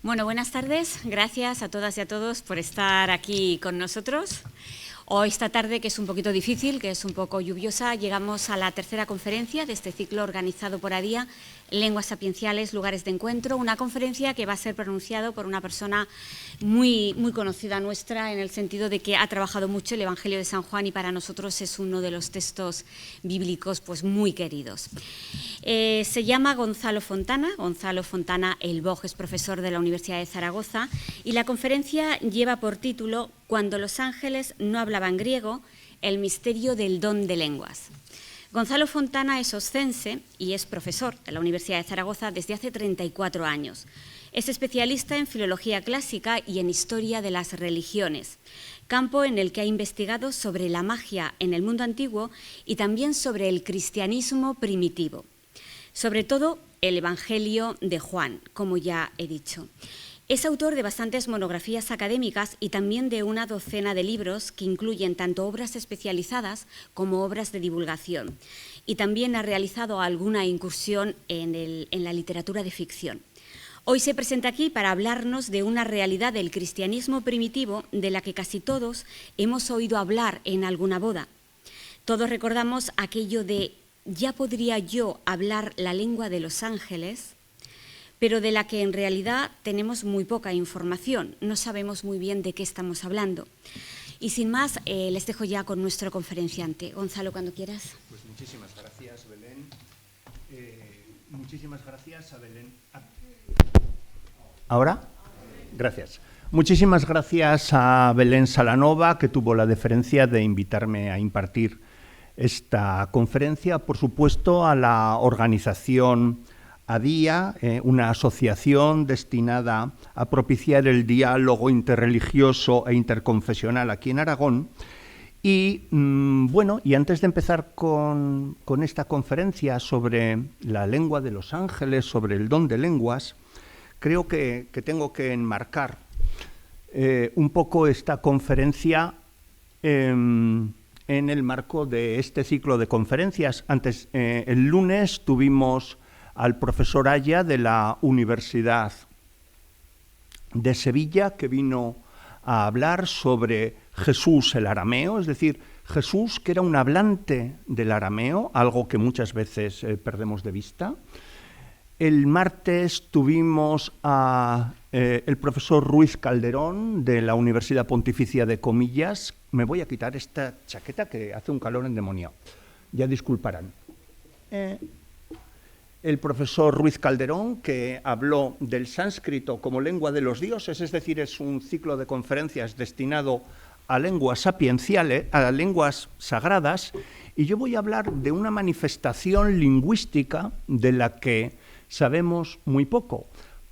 Bueno, buenas tardes. Gracias a todas y a todos por estar aquí con nosotros. Hoy, esta tarde, que es un poquito difícil, que es un poco lluviosa, llegamos a la tercera conferencia de este ciclo organizado por ADIA, Lenguas Sapienciales, Lugares de Encuentro, una conferencia que va a ser pronunciada por una persona muy conocida nuestra, en el sentido de que ha trabajado mucho el Evangelio de San Juan y para nosotros es uno de los textos bíblicos pues, muy queridos. Se llama Gonzalo Fontana. Gonzalo Fontana El Boj es profesor de la Universidad de Zaragoza y la conferencia lleva por título Cuando los ángeles no hablaban griego, el misterio del don de lenguas. Gonzalo Fontana es oscense y es profesor de la Universidad de Zaragoza desde hace 34 años. Es especialista en filología clásica y en historia de las religiones, campo en el que ha investigado sobre la magia en el mundo antiguo y también sobre el cristianismo primitivo. Sobre todo el Evangelio de Juan, como ya he dicho. Es autor de bastantes monografías académicas y también de una docena de libros que incluyen tanto obras especializadas como obras de divulgación. Y también ha realizado alguna incursión en la literatura de ficción. Hoy se presenta aquí para hablarnos de una realidad del cristianismo primitivo de la que casi todos hemos oído hablar en alguna boda. Todos recordamos aquello de «ya podría yo hablar la lengua de los ángeles», pero de la que en realidad tenemos muy poca información, no sabemos muy bien de qué estamos hablando. Y sin más, les dejo ya con nuestro conferenciante. Gonzalo, cuando quieras. Pues muchísimas gracias, Belén. Muchísimas gracias a Belén. ¿Ahora? Gracias. Muchísimas gracias a Belén Salanova, que tuvo la deferencia de invitarme a impartir esta conferencia. Por supuesto, a la organización ADIA, una asociación destinada a propiciar el diálogo interreligioso e interconfesional aquí en Aragón. Y y antes de empezar con esta conferencia sobre la lengua de los ángeles, sobre el don de lenguas, creo que tengo que enmarcar un poco esta conferencia en el marco de este ciclo de conferencias. Antes, el lunes tuvimos al profesor Aya de la Universidad de Sevilla, que vino a hablar sobre Jesús el arameo, es decir, Jesús que era un hablante del arameo, algo que muchas veces perdemos de vista. El martes tuvimos a el profesor Ruiz Calderón de la Universidad Pontificia de Comillas. Me voy a quitar esta chaqueta que hace un calor endemoniado, ya disculparán. El profesor Ruiz Calderón, que habló del sánscrito como lengua de los dioses, es decir, es un ciclo de conferencias destinado a lenguas sapienciales, a lenguas sagradas, y yo voy a hablar de una manifestación lingüística de la que sabemos muy poco,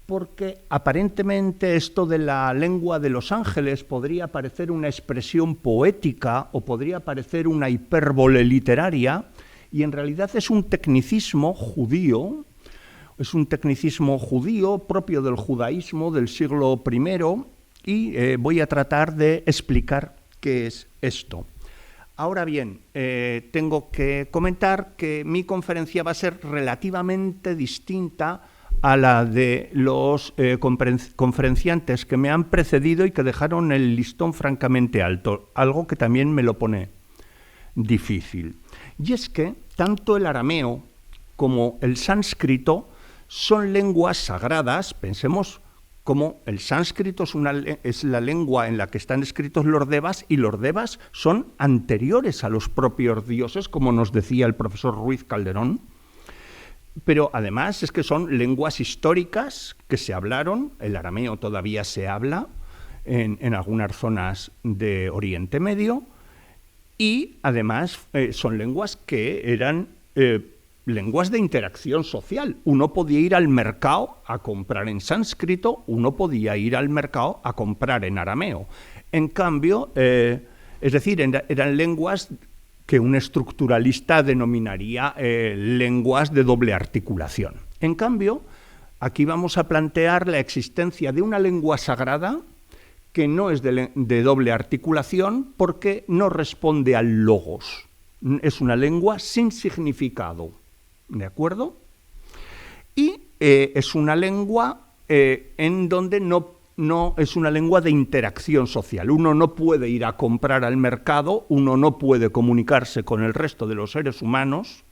porque aparentemente esto de la lengua de los ángeles podría parecer una expresión poética o podría parecer una hipérbole literaria, y en realidad es un tecnicismo judío propio del judaísmo del siglo I, y voy a tratar de explicar qué es esto. Ahora bien, tengo que comentar que mi conferencia va a ser relativamente distinta a la de los conferenciantes que me han precedido y que dejaron el listón francamente alto, algo que también me lo pone difícil. Y es que tanto el arameo como el sánscrito son lenguas sagradas. Pensemos como el sánscrito es la lengua en la que están escritos los devas, y los devas son anteriores a los propios dioses, como nos decía el profesor Ruiz Calderón. Pero además es que son lenguas históricas que se hablaron. El arameo todavía se habla en algunas zonas de Oriente Medio. Y además son lenguas que eran lenguas de interacción social. Uno podía ir al mercado a comprar en sánscrito, uno podía ir al mercado a comprar en arameo. En cambio, es decir, eran lenguas que un estructuralista denominaría lenguas de doble articulación. En cambio, aquí vamos a plantear la existencia de una lengua sagrada que no es de doble articulación porque no responde al logos. Es una lengua sin significado, ¿de acuerdo? Y es una lengua en donde no es una lengua de interacción social. Uno no puede ir a comprar al mercado, uno no puede comunicarse con el resto de los seres humanos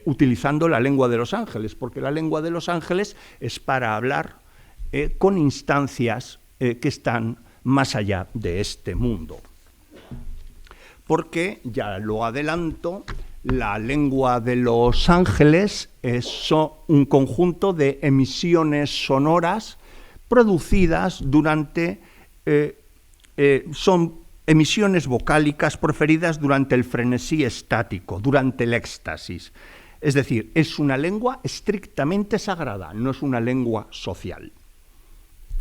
utilizando la lengua de los ángeles, porque la lengua de los ángeles es para hablar con instancias que están más allá de este mundo. Porque, ya lo adelanto, la lengua de los ángeles es un conjunto de emisiones sonoras producidas durante, son emisiones vocálicas proferidas durante el frenesí estático, durante el éxtasis. Es decir, es una lengua estrictamente sagrada, no es una lengua social.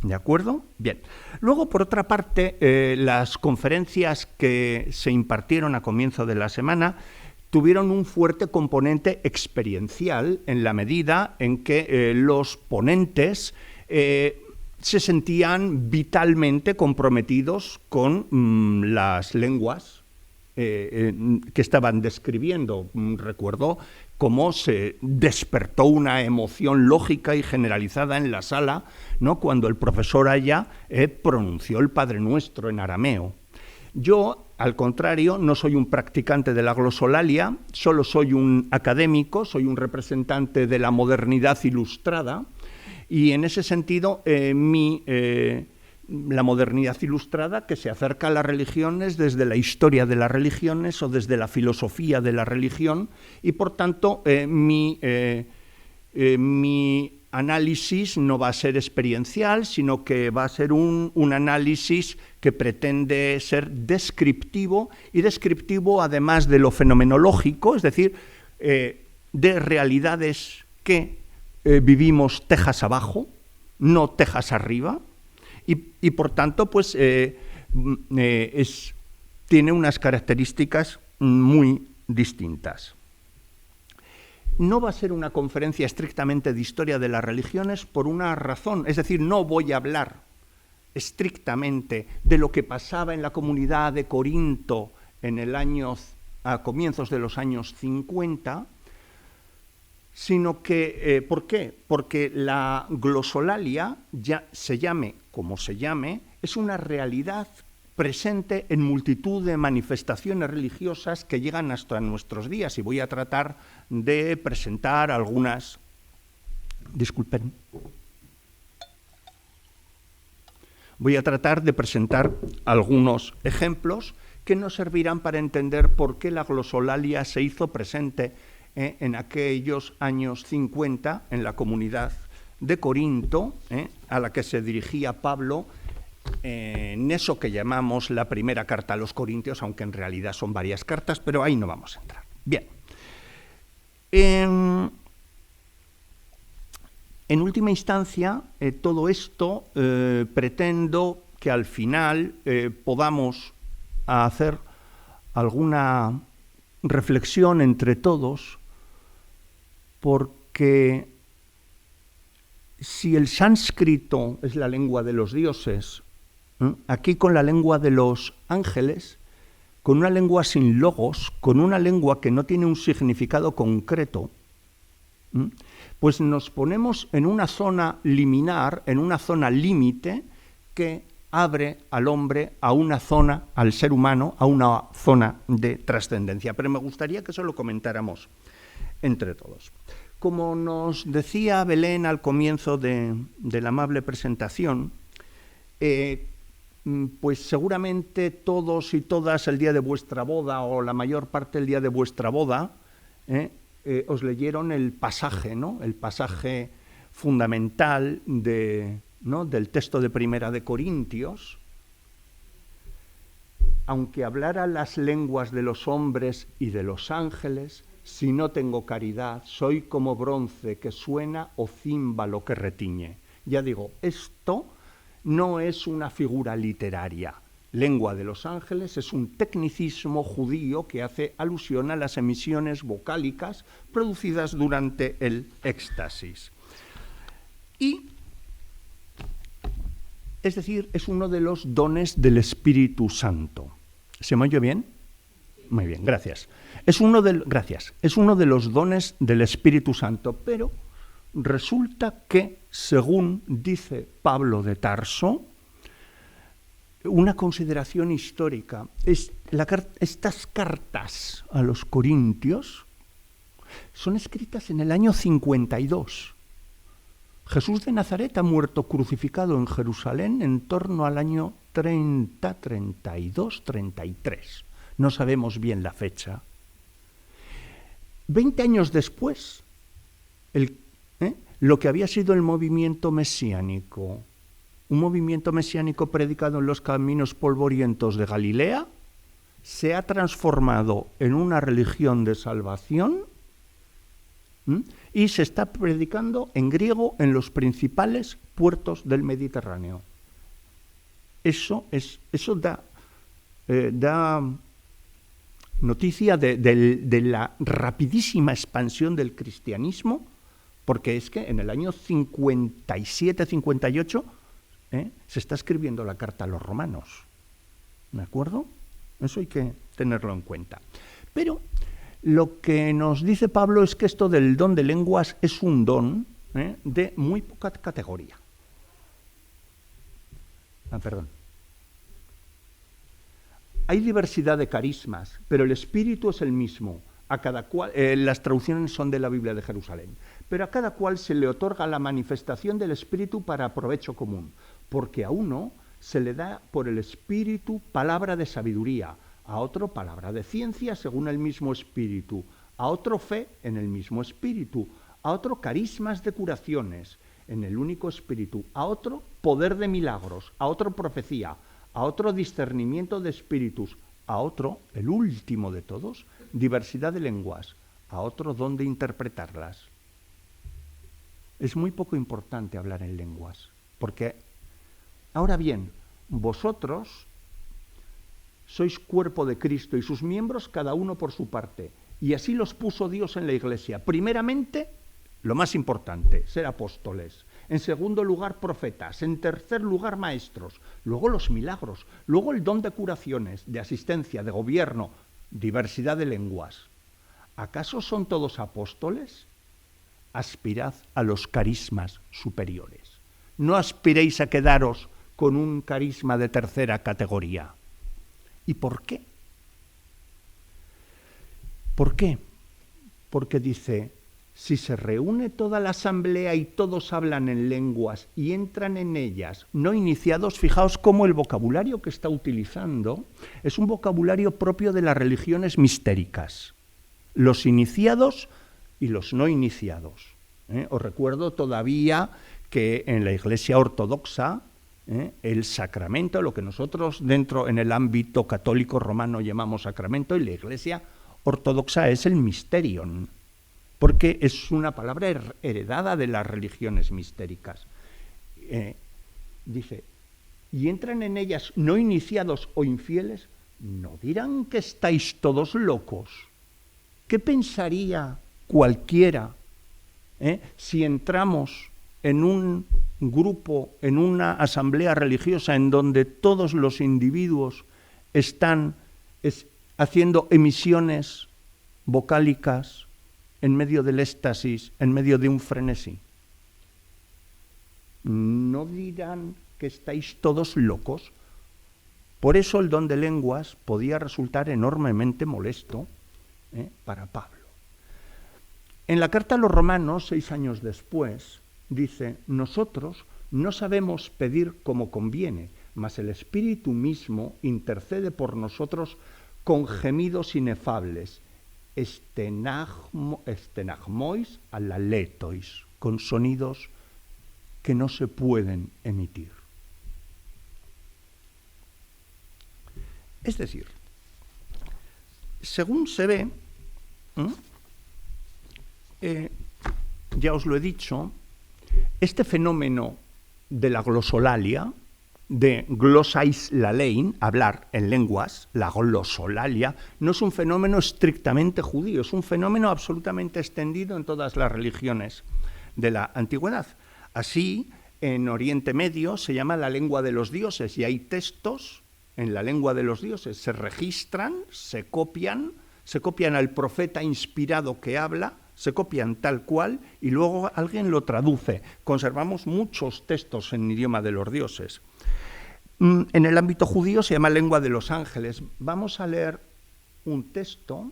¿De acuerdo? Bien. Luego, por otra parte, las conferencias que se impartieron a comienzo de la semana tuvieron un fuerte componente experiencial en la medida en que los ponentes se sentían vitalmente comprometidos con las lenguas que estaban describiendo. Recuerdo cómo se despertó una emoción lógica y generalizada en la sala, ¿no?, cuando el profesor Aya pronunció el Padre Nuestro en arameo. Yo, al contrario, no soy un practicante de la glosolalia, solo soy un académico, soy un representante de la modernidad ilustrada, y en ese sentido la modernidad ilustrada, que se acerca a las religiones desde la historia de las religiones o desde la filosofía de la religión, y por tanto mi análisis no va a ser experiencial, sino que va a ser un análisis que pretende ser descriptivo, y descriptivo además de lo fenomenológico, es decir, de realidades que vivimos tejas abajo, no tejas arriba, y por tanto pues tiene unas características muy distintas. No va a ser una conferencia estrictamente de historia de las religiones por una razón, es decir, no voy a hablar estrictamente de lo que pasaba en la comunidad de Corinto a comienzos de los años 50, sino que, ¿por qué? Porque la glosolalia, ya se llame como se llame, es una realidad presente en multitud de manifestaciones religiosas que llegan hasta nuestros días, y voy a tratar de presentar algunas. Disculpen. Voy a tratar de presentar algunos ejemplos que nos servirán para entender por qué la glosolalia se hizo presente en aquellos años 50 en la comunidad de Corinto, a la que se dirigía Pablo en eso que llamamos la primera carta a los Corintios, aunque en realidad son varias cartas, pero ahí no vamos a entrar. Bien. En última instancia, todo esto pretendo que al final podamos hacer alguna reflexión entre todos, porque si el sánscrito es la lengua de los dioses, aquí con la lengua de los ángeles, con una lengua sin logos, con una lengua que no tiene un significado concreto, pues nos ponemos en una zona liminar, en una zona límite que abre al hombre a una zona, al ser humano, a una zona de trascendencia. Pero me gustaría que eso lo comentáramos entre todos. Como nos decía Belén al comienzo de la amable presentación, pues seguramente todos y todas el día de vuestra boda, o la mayor parte del día de vuestra boda, os leyeron el pasaje, ¿no?, el pasaje fundamental del texto de Primera de Corintios. Aunque hablara las lenguas de los hombres y de los ángeles, si no tengo caridad, soy como bronce que suena o címbalo que retiñe. Ya digo, esto no es una figura literaria. Lengua de los ángeles es un tecnicismo judío que hace alusión a las emisiones vocálicas producidas durante el éxtasis. Y, es decir, es uno de los dones del Espíritu Santo. ¿Se me oye bien? Muy bien, gracias. Es uno de los dones del Espíritu Santo, pero resulta que, según dice Pablo de Tarso, una consideración histórica, estas cartas a los corintios son escritas en el año 52. Jesús de Nazaret ha muerto crucificado en Jerusalén en torno al año 30, 32, 33. No sabemos bien la fecha. 20 años después, lo que había sido el movimiento mesiánico, un movimiento mesiánico predicado en los caminos polvorientos de Galilea, se ha transformado en una religión de salvación y se está predicando en griego en los principales puertos del Mediterráneo. Eso da noticia de la rapidísima expansión del cristianismo, porque es que en el año 57-58 se está escribiendo la carta a los romanos. ¿De acuerdo? Eso hay que tenerlo en cuenta. Pero lo que nos dice Pablo es que esto del don de lenguas es un don de muy poca categoría. Hay diversidad de carismas, pero el espíritu es el mismo. A cada cual, las traducciones son de la Biblia de Jerusalén. Pero a cada cual se le otorga la manifestación del espíritu para provecho común, porque a uno se le da por el espíritu palabra de sabiduría, a otro palabra de ciencia según el mismo espíritu, a otro fe en el mismo espíritu, a otro carismas de curaciones en el único espíritu, a otro poder de milagros, a otro profecía, a otro discernimiento de espíritus, a otro, el último de todos, diversidad de lenguas, a otro don de interpretarlas. Es muy poco importante hablar en lenguas, porque, ahora bien, vosotros sois cuerpo de Cristo y sus miembros cada uno por su parte, y así los puso Dios en la Iglesia. Primeramente, lo más importante, ser apóstoles. En segundo lugar, profetas. En tercer lugar, maestros. Luego los milagros. Luego el don de curaciones, de asistencia, de gobierno, diversidad de lenguas. ¿Acaso son todos apóstoles? Aspirad a los carismas superiores. No aspiréis a quedaros con un carisma de tercera categoría. ¿Y por qué? ¿Por qué? Porque dice, si se reúne toda la asamblea y todos hablan en lenguas y entran en ellas no iniciados, fijaos cómo el vocabulario que está utilizando es un vocabulario propio de las religiones mistéricas. Los iniciados y los no iniciados. Os recuerdo todavía que en la Iglesia ortodoxa el sacramento, lo que nosotros dentro en el ámbito católico romano llamamos sacramento, y la Iglesia ortodoxa es el mysterion, porque es una palabra heredada de las religiones mistéricas. Dice, y entran en ellas no iniciados o infieles, ¿no dirán que estáis todos locos? ¿Qué pensaría cualquiera si entramos en un grupo, en una asamblea religiosa en donde todos los individuos están haciendo emisiones vocálicas en medio del éxtasis, en medio de un frenesí? ¿No dirán que estáis todos locos? Por eso el don de lenguas podía resultar enormemente molesto para Pablo. En la carta a los romanos, 6 años después, dice, nosotros no sabemos pedir como conviene, mas el Espíritu mismo intercede por nosotros con gemidos inefables, estenagmois alaletois, con sonidos que no se pueden emitir. Es decir, según se ve, ya os lo he dicho, este fenómeno de la glosolalia, de glossais lalein, hablar en lenguas, la glosolalia, no es un fenómeno estrictamente judío, es un fenómeno absolutamente extendido en todas las religiones de la antigüedad. Así, en Oriente Medio se llama la lengua de los dioses y hay textos en la lengua de los dioses, se registran, se copian al profeta inspirado que habla, se copian tal cual y luego alguien lo traduce. Conservamos muchos textos en idioma de los dioses. En el ámbito judío se llama lengua de los ángeles. Vamos a leer un texto.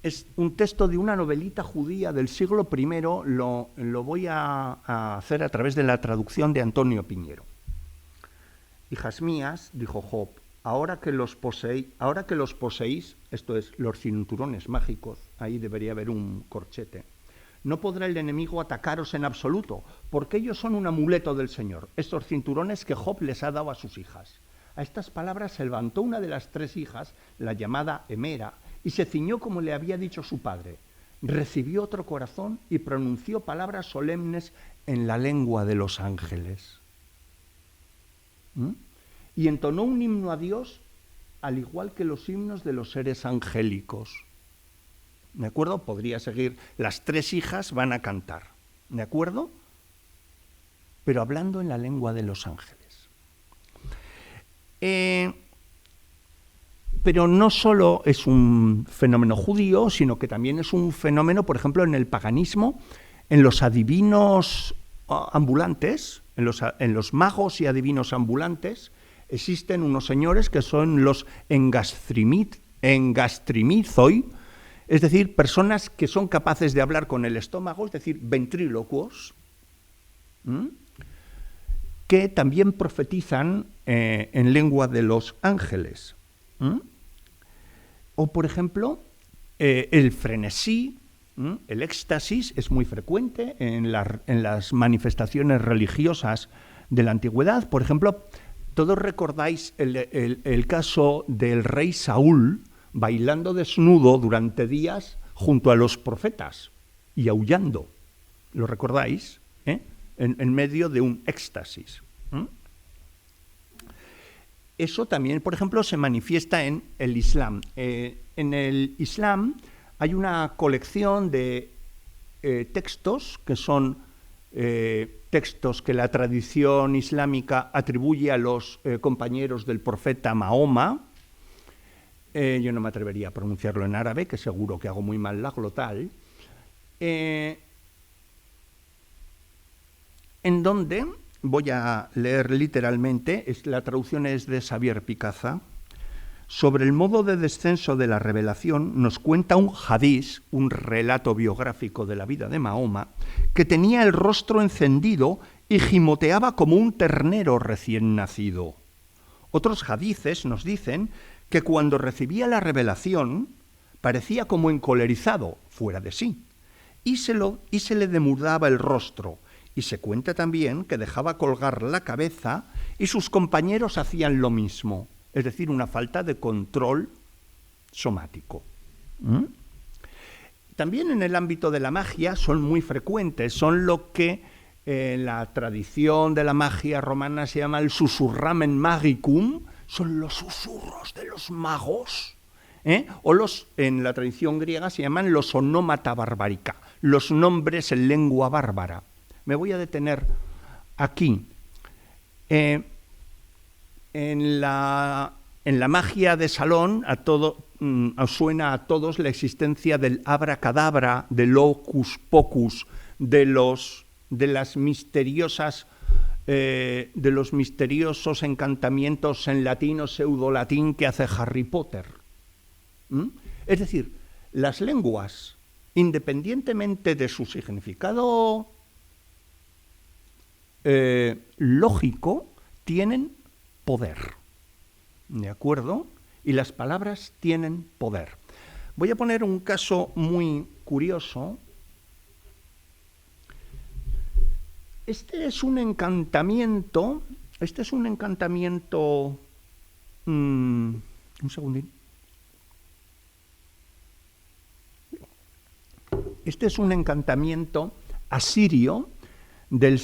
Es un texto de una novelita judía del siglo I. Lo voy a hacer a través de la traducción de Antonio Piñero. Hijas mías, dijo Job, ahora que los poseéis, esto es, los cinturones mágicos, ahí debería haber un corchete, no podrá el enemigo atacaros en absoluto, porque ellos son un amuleto del Señor, estos cinturones que Job les ha dado a sus hijas. A estas palabras se levantó una de las 3 hijas, la llamada Emera, y se ciñó como le había dicho su padre. Recibió otro corazón y pronunció palabras solemnes en la lengua de los ángeles. Y entonó un himno a Dios, al igual que los himnos de los seres angélicos. ¿De acuerdo? Podría seguir. Las 3 hijas van a cantar. ¿De acuerdo? Pero hablando en la lengua de los ángeles. Pero no solo es un fenómeno judío, sino que también es un fenómeno, por ejemplo, en el paganismo, en los adivinos ambulantes, en los magos y adivinos ambulantes, existen unos señores que son los engastrimizoi, es decir, personas que son capaces de hablar con el estómago, es decir, ventrílocuos, que también profetizan en lengua de los ángeles. O, por ejemplo, el frenesí, el éxtasis, es muy frecuente en las manifestaciones religiosas de la antigüedad. Por ejemplo, todos recordáis el caso del rey Saúl bailando desnudo durante días junto a los profetas y aullando. ¿Lo recordáis? En medio de un éxtasis. Eso también, por ejemplo, se manifiesta en el Islam. En el Islam hay una colección de textos que son textos que la tradición islámica atribuye a los compañeros del profeta Mahoma. Yo no me atrevería a pronunciarlo en árabe, que seguro que hago muy mal la glotal. En donde, voy a leer literalmente, la traducción es de Xavier Picaza, sobre el modo de descenso de la revelación nos cuenta un hadís, un relato biográfico de la vida de Mahoma, que tenía el rostro encendido y gimoteaba como un ternero recién nacido. Otros hadices nos dicen que cuando recibía la revelación parecía como encolerizado, fuera de sí, y se le demudaba el rostro, y se cuenta también que dejaba colgar la cabeza y sus compañeros hacían lo mismo, es decir, una falta de control somático. También en el ámbito de la magia son muy frecuentes, son lo que en la tradición de la magia romana se llama el susurramen magicum, son los susurros de los magos, o en la tradición griega se llaman los onómata barbarica, los nombres en lengua bárbara. Me voy a detener aquí. En la magia de salón os suena a todos la existencia del abracadabra, del hocus pocus, de los misteriosos encantamientos en latín o pseudolatín que hace Harry Potter. Es decir, las lenguas, independientemente de su significado lógico, tienen poder, ¿de acuerdo? Y las palabras tienen poder. Voy a poner un caso muy curioso. Este es un encantamiento. Un segundín. Este es un encantamiento asirio de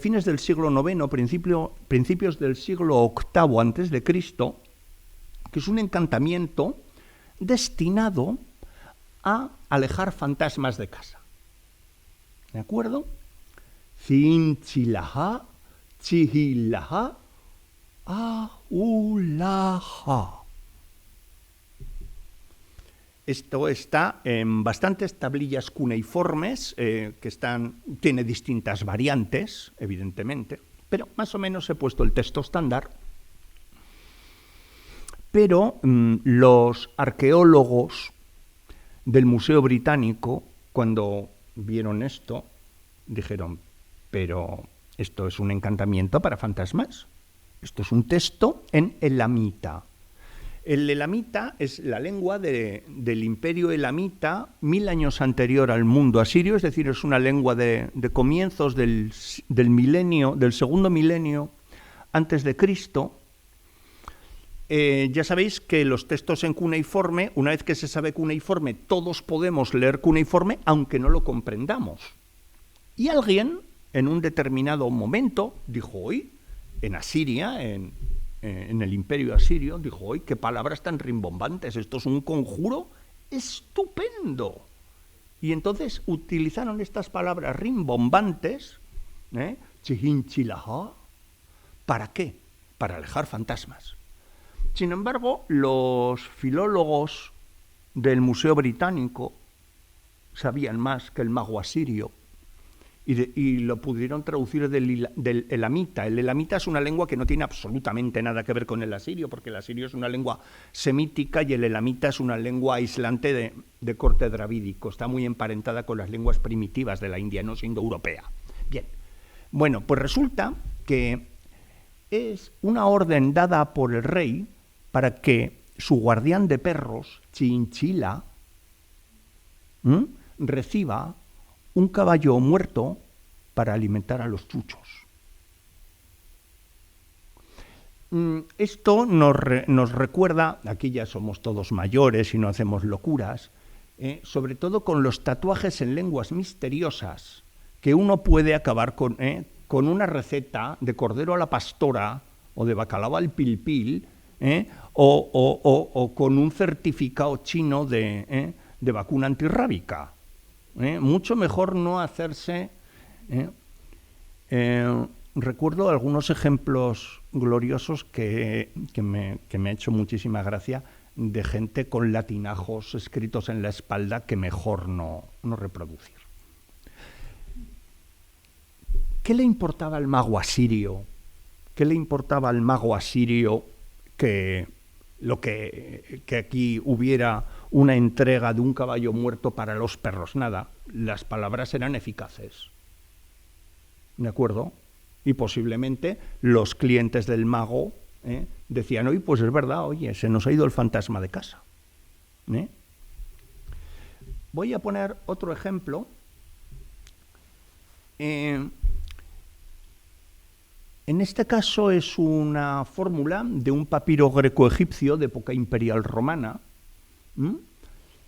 fines del siglo IX, principios del siglo VIII antes de Cristo, que es un encantamiento destinado a alejar fantasmas de casa. ¿De acuerdo? Cinchilaha, chihilaha, aulaha. Esto está en bastantes tablillas cuneiformes, tiene distintas variantes, evidentemente, pero más o menos he puesto el texto estándar. Pero los arqueólogos del Museo Británico, cuando vieron esto, dijeron, pero esto es un encantamiento para fantasmas. Esto es un texto en elamita. El elamita es la lengua del imperio elamita 1000 años anterior al mundo asirio, es decir, es una lengua de comienzos del segundo milenio antes de Cristo. Ya sabéis que los textos en cuneiforme, una vez que se sabe cuneiforme, todos podemos leer cuneiforme, aunque no lo comprendamos. Y alguien, en un determinado momento, dijo, hoy, en Asiria, en el imperio asirio, dijo, hoy, qué palabras tan rimbombantes, esto es un conjuro estupendo. Y entonces utilizaron estas palabras rimbombantes, chihinchilaha, ¿para qué? Para alejar fantasmas. Sin embargo, los filólogos del Museo Británico sabían más que el mago asirio y lo pudieron traducir del elamita. El elamita es una lengua que no tiene absolutamente nada que ver con el asirio, porque el asirio es una lengua semítica y el elamita es una lengua aislante de corte dravídico. Está muy emparentada con las lenguas primitivas de la India, no siendo europea. Bien, bueno, pues resulta que es una orden dada por el rey para que su guardián de perros, Chinchila, reciba un caballo muerto para alimentar a los chuchos. Esto nos recuerda, aquí ya somos todos mayores y no hacemos locuras, sobre todo con los tatuajes en lenguas misteriosas, que uno puede acabar con una receta de cordero a la pastora o de bacalao al pilpil, o con un certificado chino de vacuna antirrábica. Mucho mejor no hacerse. Recuerdo algunos ejemplos gloriosos que me ha hecho muchísima gracia de gente con latinajos escritos en la espalda que mejor no reproducir. ¿Qué le importaba al mago asirio? ¿Qué le importaba al mago asirio que aquí hubiera una entrega de un caballo muerto para los perros? Nada, las palabras eran eficaces, ¿de acuerdo? Y posiblemente los clientes del mago decían, oye, pues es verdad, oye, se nos ha ido el fantasma de casa. Voy a poner otro ejemplo. En este caso es una fórmula de un papiro greco-egipcio de época imperial romana,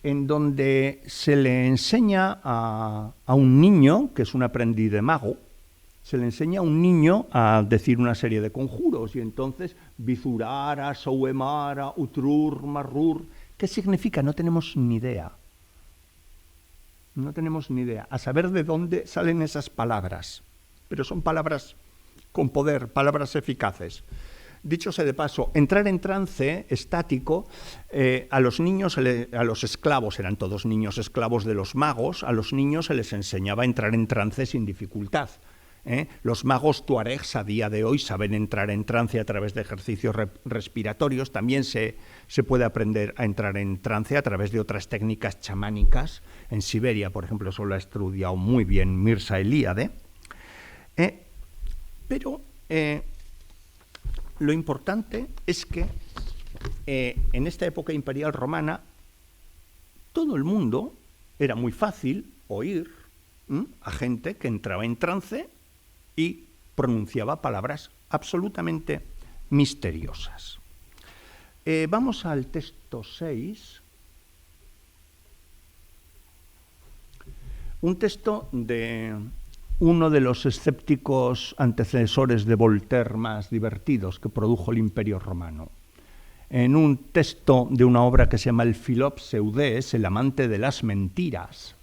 en donde se le enseña a un niño, que es un aprendiz de mago, se le enseña a un niño a decir una serie de conjuros, y entonces, bizurara, sauemara, utrur, marrur, ¿qué significa? No tenemos ni idea. No tenemos ni idea. A saber de dónde salen esas palabras, pero son palabras con poder, palabras eficaces. Dicho sea de paso, entrar en trance estático, a los niños, a los esclavos, eran todos niños esclavos de los magos, a los niños se les enseñaba a entrar en trance sin dificultad. Los magos tuaregs a día de hoy saben entrar en trance a través de ejercicios respiratorios. También se puede aprender a entrar en trance a través de otras técnicas chamánicas. En Siberia, por ejemplo, eso lo ha estudiado muy bien Mirza Eliade. Pero lo importante es que en esta época imperial romana todo el mundo era muy fácil oír a gente que entraba en trance y pronunciaba palabras absolutamente misteriosas. Vamos al texto 6. Un texto de uno de los escépticos antecesores de Voltaire más divertidos que produjo el Imperio Romano. En un texto de una obra que se llama El Filopseudés, el amante de las mentiras,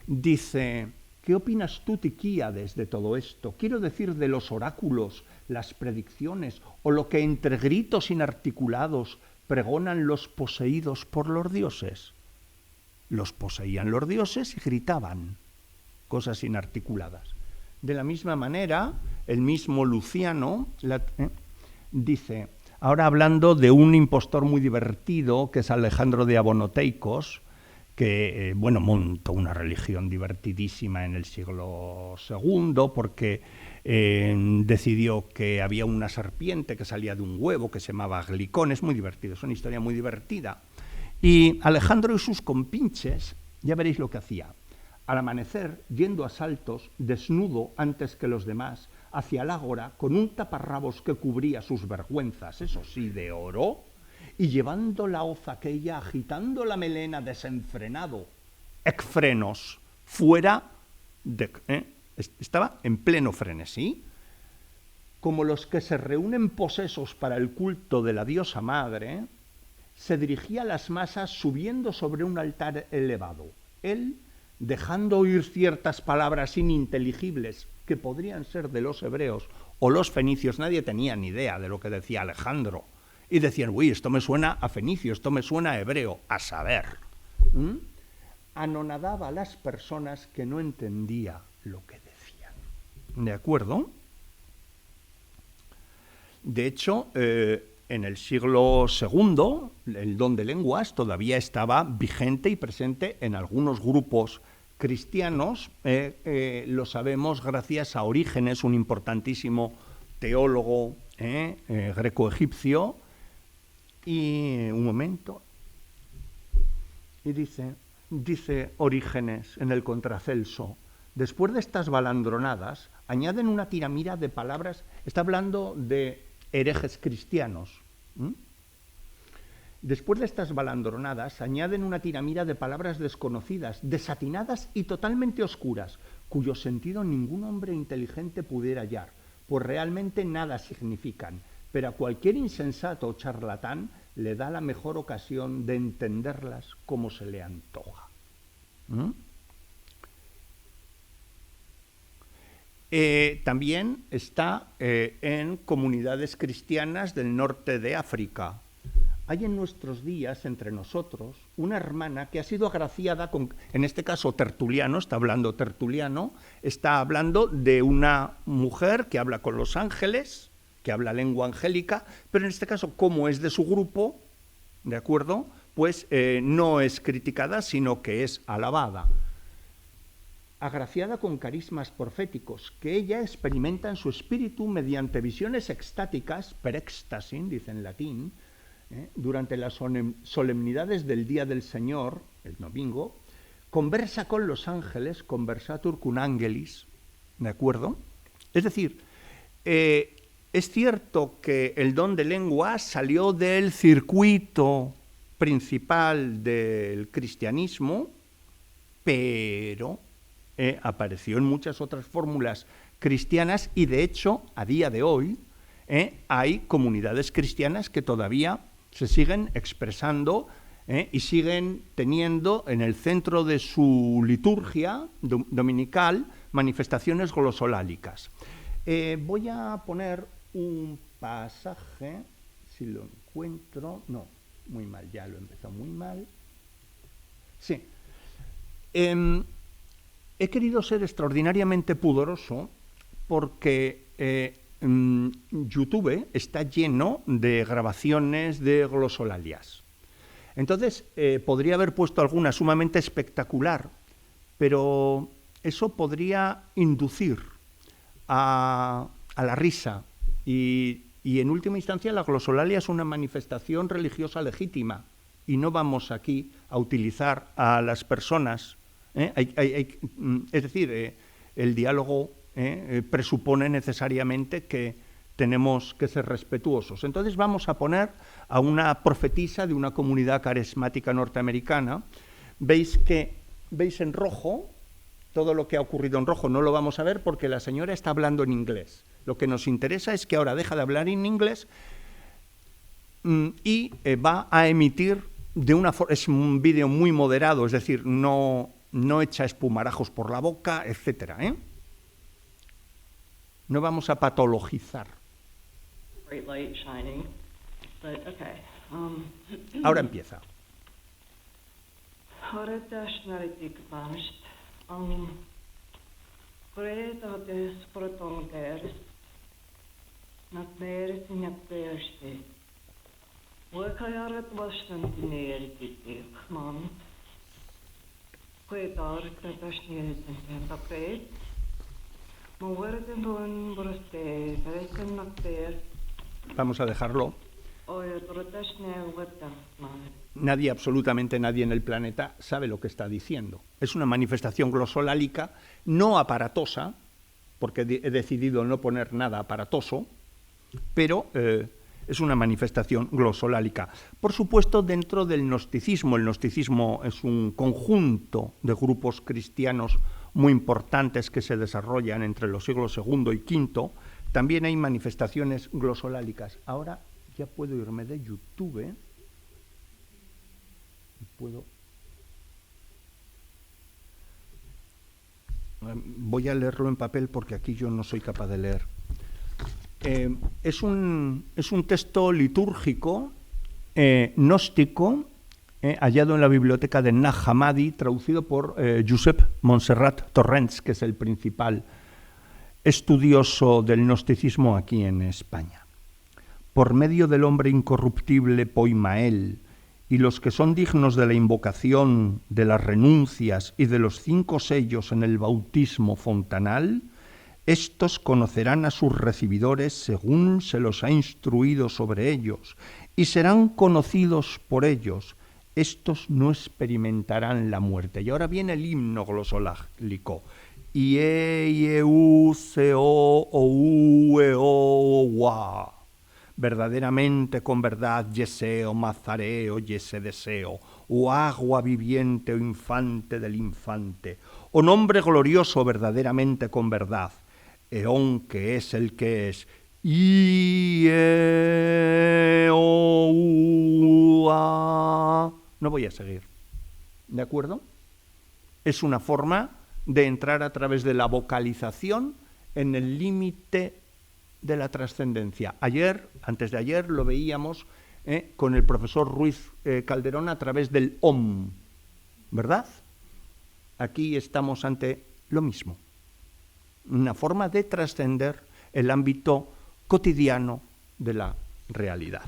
dice: ¿qué opinas tú, Tiquíades, de todo esto? Quiero decir, de los oráculos, las predicciones, o lo que entre gritos inarticulados pregonan los poseídos por los dioses. los poseían los dioses y gritaban cosas inarticuladas. De la misma manera, el mismo Luciano dice, ahora hablando de un impostor muy divertido, que es Alejandro de Abonoteicos, que montó una religión divertidísima en el siglo II, porque decidió que había una serpiente que salía de un huevo que se llamaba Glicón. Es muy divertido, es una historia muy divertida. Y Alejandro y sus compinches, ya veréis lo que hacía. Al amanecer, yendo a saltos, desnudo antes que los demás, hacia el ágora, con un taparrabos que cubría sus vergüenzas, eso sí, de oro, y llevando la hoz aquella, agitando la melena desenfrenado, ecfrenos, fuera de... Estaba en pleno frenesí, como los que se reúnen posesos para el culto de la diosa madre, se dirigía a las masas subiendo sobre un altar elevado. Él, dejando oír ciertas palabras ininteligibles que podrían ser de los hebreos o los fenicios, nadie tenía ni idea de lo que decía Alejandro, y decían, uy, esto me suena a fenicio, esto me suena a hebreo, a saber. Anonadaba a las personas que no entendía lo que decían. ¿De acuerdo? De hecho, en el siglo II, el don de lenguas todavía estaba vigente y presente en algunos grupos cristianos. Lo sabemos gracias a Orígenes, un importantísimo teólogo greco-egipcio. Y un momento, y dice Orígenes en el Contracelso, después de estas balandronadas, añaden una tiramira de palabras, está hablando de herejes cristianos. Después de estas balandronadas, añaden una tiramira de palabras desconocidas, desatinadas y totalmente oscuras, cuyo sentido ningún hombre inteligente pudiera hallar, pues realmente nada significan, pero a cualquier insensato o charlatán le da la mejor ocasión de entenderlas como se le antoja. También está en comunidades cristianas del norte de África. Hay en nuestros días, entre nosotros, una hermana que ha sido agraciada con, en este caso Tertuliano, está hablando de una mujer que habla con los ángeles, que habla lengua angélica, pero en este caso, como es de su grupo, ¿de acuerdo?, pues no es criticada, sino que es alabada. Agraciada con carismas proféticos, que ella experimenta en su espíritu mediante visiones extáticas, per éxtasis, dice en latín, durante las solemnidades del Día del Señor, el domingo, conversa con los ángeles, conversatur cum angelis, ¿de acuerdo? Es decir, es cierto que el don de lengua salió del circuito principal del cristianismo, pero apareció en muchas otras fórmulas cristianas y, de hecho, a día de hoy, hay comunidades cristianas que todavía se siguen expresando y siguen teniendo en el centro de su liturgia dominical manifestaciones glosolálicas. Voy a poner un pasaje, si lo encuentro, no, muy mal, ya lo he empezado muy mal. Sí. He querido ser extraordinariamente pudoroso porque YouTube está lleno de grabaciones de glosolalias. Entonces, podría haber puesto alguna sumamente espectacular, pero eso podría inducir a la risa y en última instancia la glosolalia es una manifestación religiosa legítima y no vamos aquí a utilizar a las personas. Es decir, el diálogo presupone necesariamente que tenemos que ser respetuosos. Entonces vamos a poner a una profetisa de una comunidad carismática norteamericana. Veis en rojo, todo lo que ha ocurrido en rojo no lo vamos a ver porque la señora está hablando en inglés. Lo que nos interesa es que ahora deja de hablar en inglés y va a emitir es un vídeo muy moderado, es decir, no echa espumarajos por la boca, etcétera, No vamos a patologizar. Great light shining, but okay. Ahora empieza. Horetas naritikmast, Greta des protongeres, Nakneres in Yakberste, Wakayarat wasn't neeritik, man. Quetar, Kretas neeritik, and the great. Mowerden doen broste, Veresen nakter, Vamos a dejarlo. Oye, trotas neuwata, man. Nadie, absolutamente nadie en el planeta sabe lo que está diciendo. Es una manifestación glosolálica no aparatosa, porque he decidido no poner nada aparatoso, pero es una manifestación glosolálica. Por supuesto, dentro del gnosticismo. El gnosticismo es un conjunto de grupos cristianos muy importantes que se desarrollan entre los siglos II y V. También hay manifestaciones glosolálicas. Ahora ya puedo irme de YouTube. Voy a leerlo en papel porque aquí yo no soy capaz de leer. Es un texto litúrgico gnóstico hallado en la biblioteca de Nag Hammadi, traducido por Josep Montserrat Torrents, que es el principal estudioso del gnosticismo aquí en España. Por medio del hombre incorruptible Poimael y los que son dignos de la invocación, de las renuncias y de los 5 sellos en el bautismo fontanal, estos conocerán a sus recibidores según se los ha instruido sobre ellos, y serán conocidos por ellos. Estos no experimentarán la muerte. Y ahora viene el himno glosolálico. Ie, ieu, seo, ou, eo, wa. Verdaderamente con verdad, yeseo, mazareo, yese deseo, o agua viviente o infante del infante, o nombre glorioso verdaderamente con verdad, eón que es el que es, no voy a seguir, ¿de acuerdo? Es una forma de entrar a través de la vocalización en el límite de la trascendencia. Ayer, antes de ayer, lo veíamos con el profesor Ruiz Calderón a través del OM, ¿verdad? Aquí estamos ante lo mismo, una forma de trascender el ámbito cotidiano de la realidad.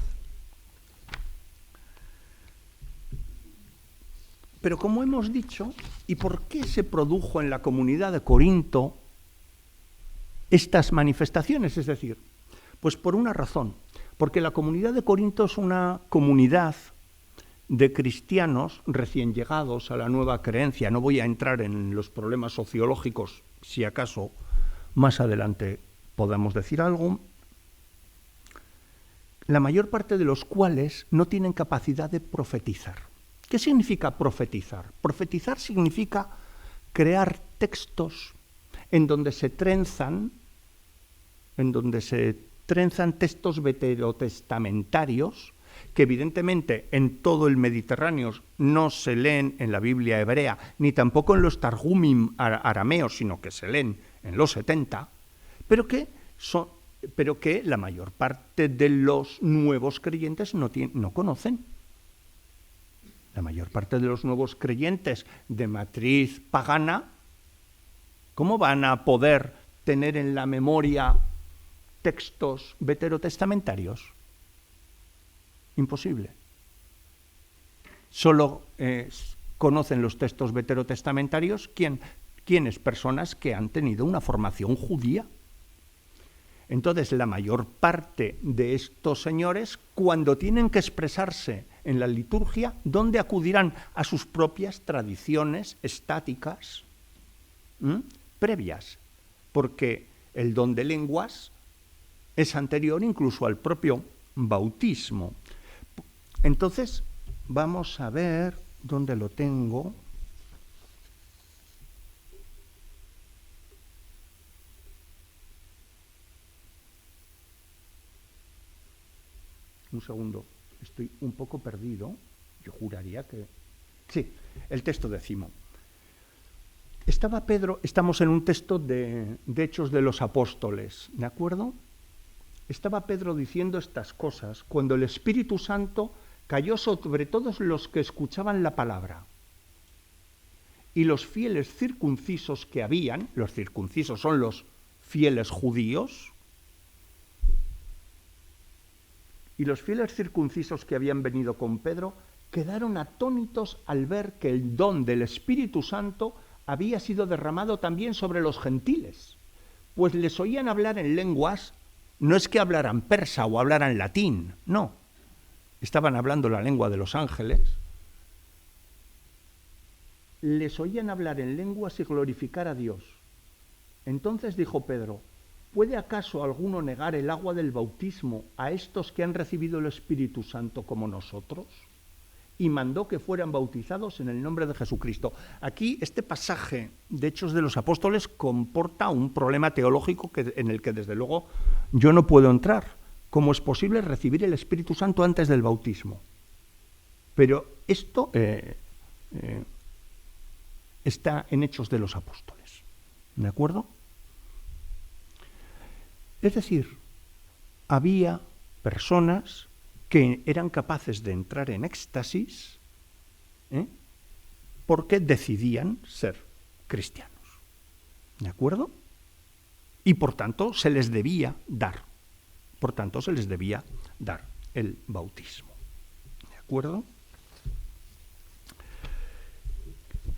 Pero como hemos dicho, ¿y por qué se produjo en la comunidad de Corinto estas manifestaciones? Es decir, pues por una razón, porque la comunidad de Corinto es una comunidad de cristianos recién llegados a la nueva creencia. No voy a entrar en los problemas sociológicos, si acaso más adelante podamos decir algo, la mayor parte de los cuales no tienen capacidad de profetizar. ¿Qué significa profetizar? Profetizar significa crear textos en donde se trenzan textos veterotestamentarios que evidentemente en todo el Mediterráneo no se leen en la Biblia hebrea, ni tampoco en los Targumim arameos, sino que se leen en los 70, pero que la mayor parte de los nuevos creyentes no conocen. La mayor parte de los nuevos creyentes de matriz pagana, ¿cómo van a poder tener en la memoria textos veterotestamentarios? Imposible. Solo conocen los textos veterotestamentarios quienes personas que han tenido una formación judía. Entonces, la mayor parte de estos señores, cuando tienen que expresarse en la liturgia, ¿dónde acudirán? A sus propias tradiciones estáticas previas, porque el don de lenguas es anterior incluso al propio bautismo. Entonces, vamos a ver dónde lo tengo. Un segundo, estoy un poco perdido. Yo juraría que... Sí, el texto décimo. Estaba Pedro, estamos en un texto de Hechos de los Apóstoles, ¿de acuerdo? Estaba Pedro diciendo estas cosas cuando el Espíritu Santo cayó sobre todos los que escuchaban la palabra. y los fieles circuncisos que habían, los circuncisos son los fieles judíos, y los fieles circuncisos que habían venido con Pedro quedaron atónitos al ver que el don del Espíritu Santo había sido derramado también sobre los gentiles, pues les oían hablar en lenguas, no es que hablaran persa o hablaran latín, no, estaban hablando la lengua de los ángeles, les oían hablar en lenguas y glorificar a Dios. Entonces dijo Pedro, ¿puede acaso alguno negar el agua del bautismo a estos que han recibido el Espíritu Santo como nosotros? Y mandó que fueran bautizados en el nombre de Jesucristo. Aquí este pasaje de Hechos de los Apóstoles comporta un problema teológico en el que desde luego yo no puedo entrar. ¿Cómo es posible recibir el Espíritu Santo antes del bautismo? Pero esto está en Hechos de los Apóstoles. ¿De acuerdo? Es decir, había personas que eran capaces de entrar en éxtasis porque decidían ser cristianos. ¿De acuerdo? Y por tanto se les debía dar. Por tanto se les debía dar el bautismo. ¿De acuerdo?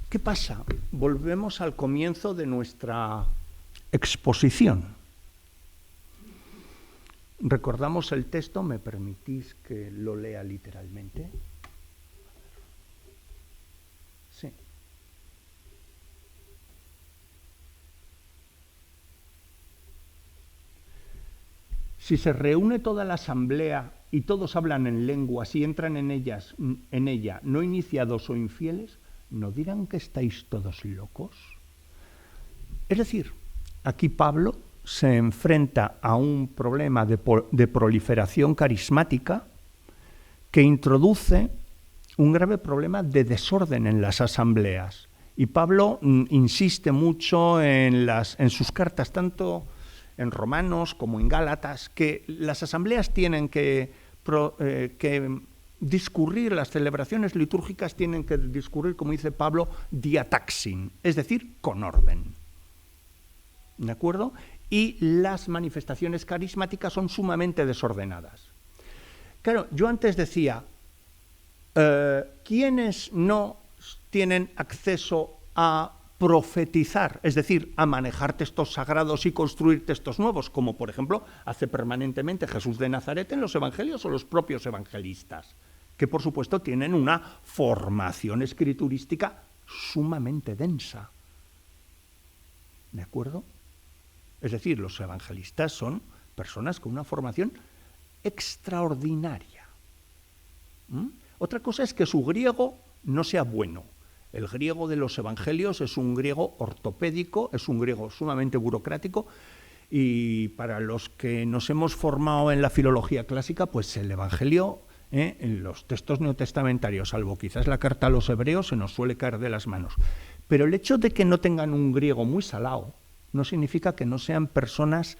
¿Qué pasa? Volvemos al comienzo de nuestra exposición. Recordamos el texto, ¿me permitís que lo lea literalmente? Sí. Si se reúne toda la asamblea y todos hablan en lenguas y entran en ella, no iniciados o infieles, ¿no dirán que estáis todos locos? Es decir, aquí Pablo se enfrenta a un problema de proliferación carismática que introduce un grave problema de desorden en las asambleas. Y Pablo insiste mucho en sus cartas, tanto en Romanos como en Gálatas, que las asambleas tienen que discurrir, las celebraciones litúrgicas tienen que discurrir, como dice Pablo, diataxin, es decir, con orden. ¿De acuerdo? Y las manifestaciones carismáticas son sumamente desordenadas. Claro, yo antes decía, ¿quiénes no tienen acceso a profetizar, es decir, a manejar textos sagrados y construir textos nuevos, como por ejemplo hace permanentemente Jesús de Nazaret en los evangelios o los propios evangelistas, que por supuesto tienen una formación escriturística sumamente densa? ¿De acuerdo? Es decir, los evangelistas son personas con una formación extraordinaria. Otra cosa es que su griego no sea bueno. El griego de los evangelios es un griego ortopédico, es un griego sumamente burocrático, y para los que nos hemos formado en la filología clásica, pues el evangelio, en los textos neotestamentarios, salvo quizás la carta a los hebreos, se nos suele caer de las manos. Pero el hecho de que no tengan un griego muy salado no significa que no sean personas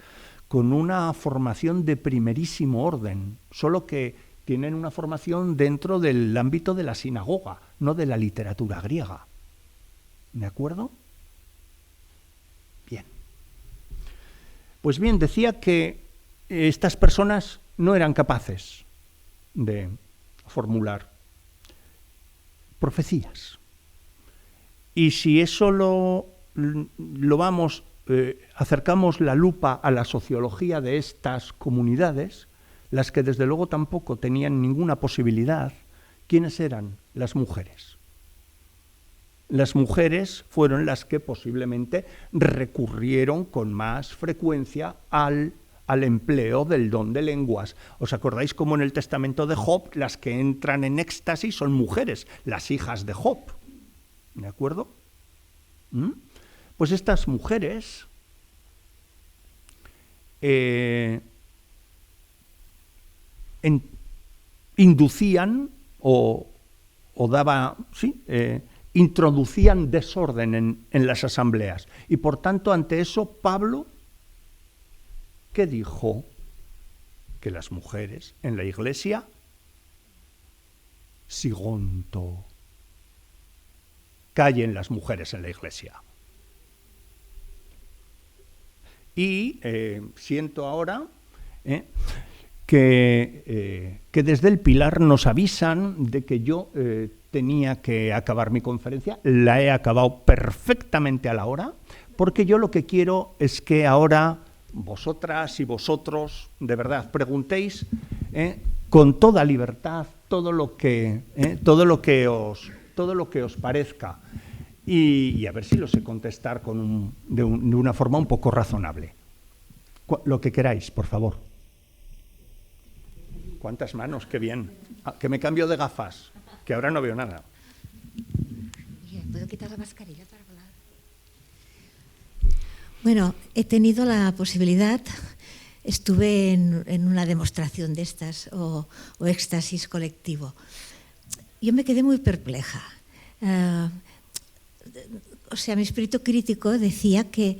con una formación de primerísimo orden, solo que tienen una formación dentro del ámbito de la sinagoga, no de la literatura griega. ¿De acuerdo? Bien. Pues bien, decía que estas personas no eran capaces de formular profecías. Y si eso lo vamos, acercamos la lupa a la sociología de estas comunidades, las que desde luego tampoco tenían ninguna posibilidad, ¿quiénes eran? Las mujeres. Las mujeres fueron las que posiblemente recurrieron con más frecuencia al empleo del don de lenguas. ¿Os acordáis cómo en el testamento de Job las que entran en éxtasis son mujeres, las hijas de Job? ¿De acuerdo? Pues estas mujeres inducían introducían desorden en las asambleas. Y por tanto, ante eso, Pablo, ¿qué dijo? Que las mujeres en la iglesia, sigonto, callen las mujeres en la Iglesia. Y siento ahora que desde el Pilar nos avisan de que yo tenía que acabar mi conferencia. La he acabado perfectamente a la hora, porque yo lo que quiero es que ahora vosotras y vosotros, de verdad, preguntéis con toda libertad todo lo que os parezca, y a ver si lo sé contestar de una forma un poco razonable. Lo que queráis, por favor. ¿Cuántas manos? ¡Qué bien! Que me cambio de gafas, que ahora no veo nada. ¿Puedo quitar la mascarilla para hablar? Bueno, he tenido la posibilidad, estuve en una demostración de estas, o éxtasis colectivo. Yo me quedé muy perpleja. O sea, mi espíritu crítico decía que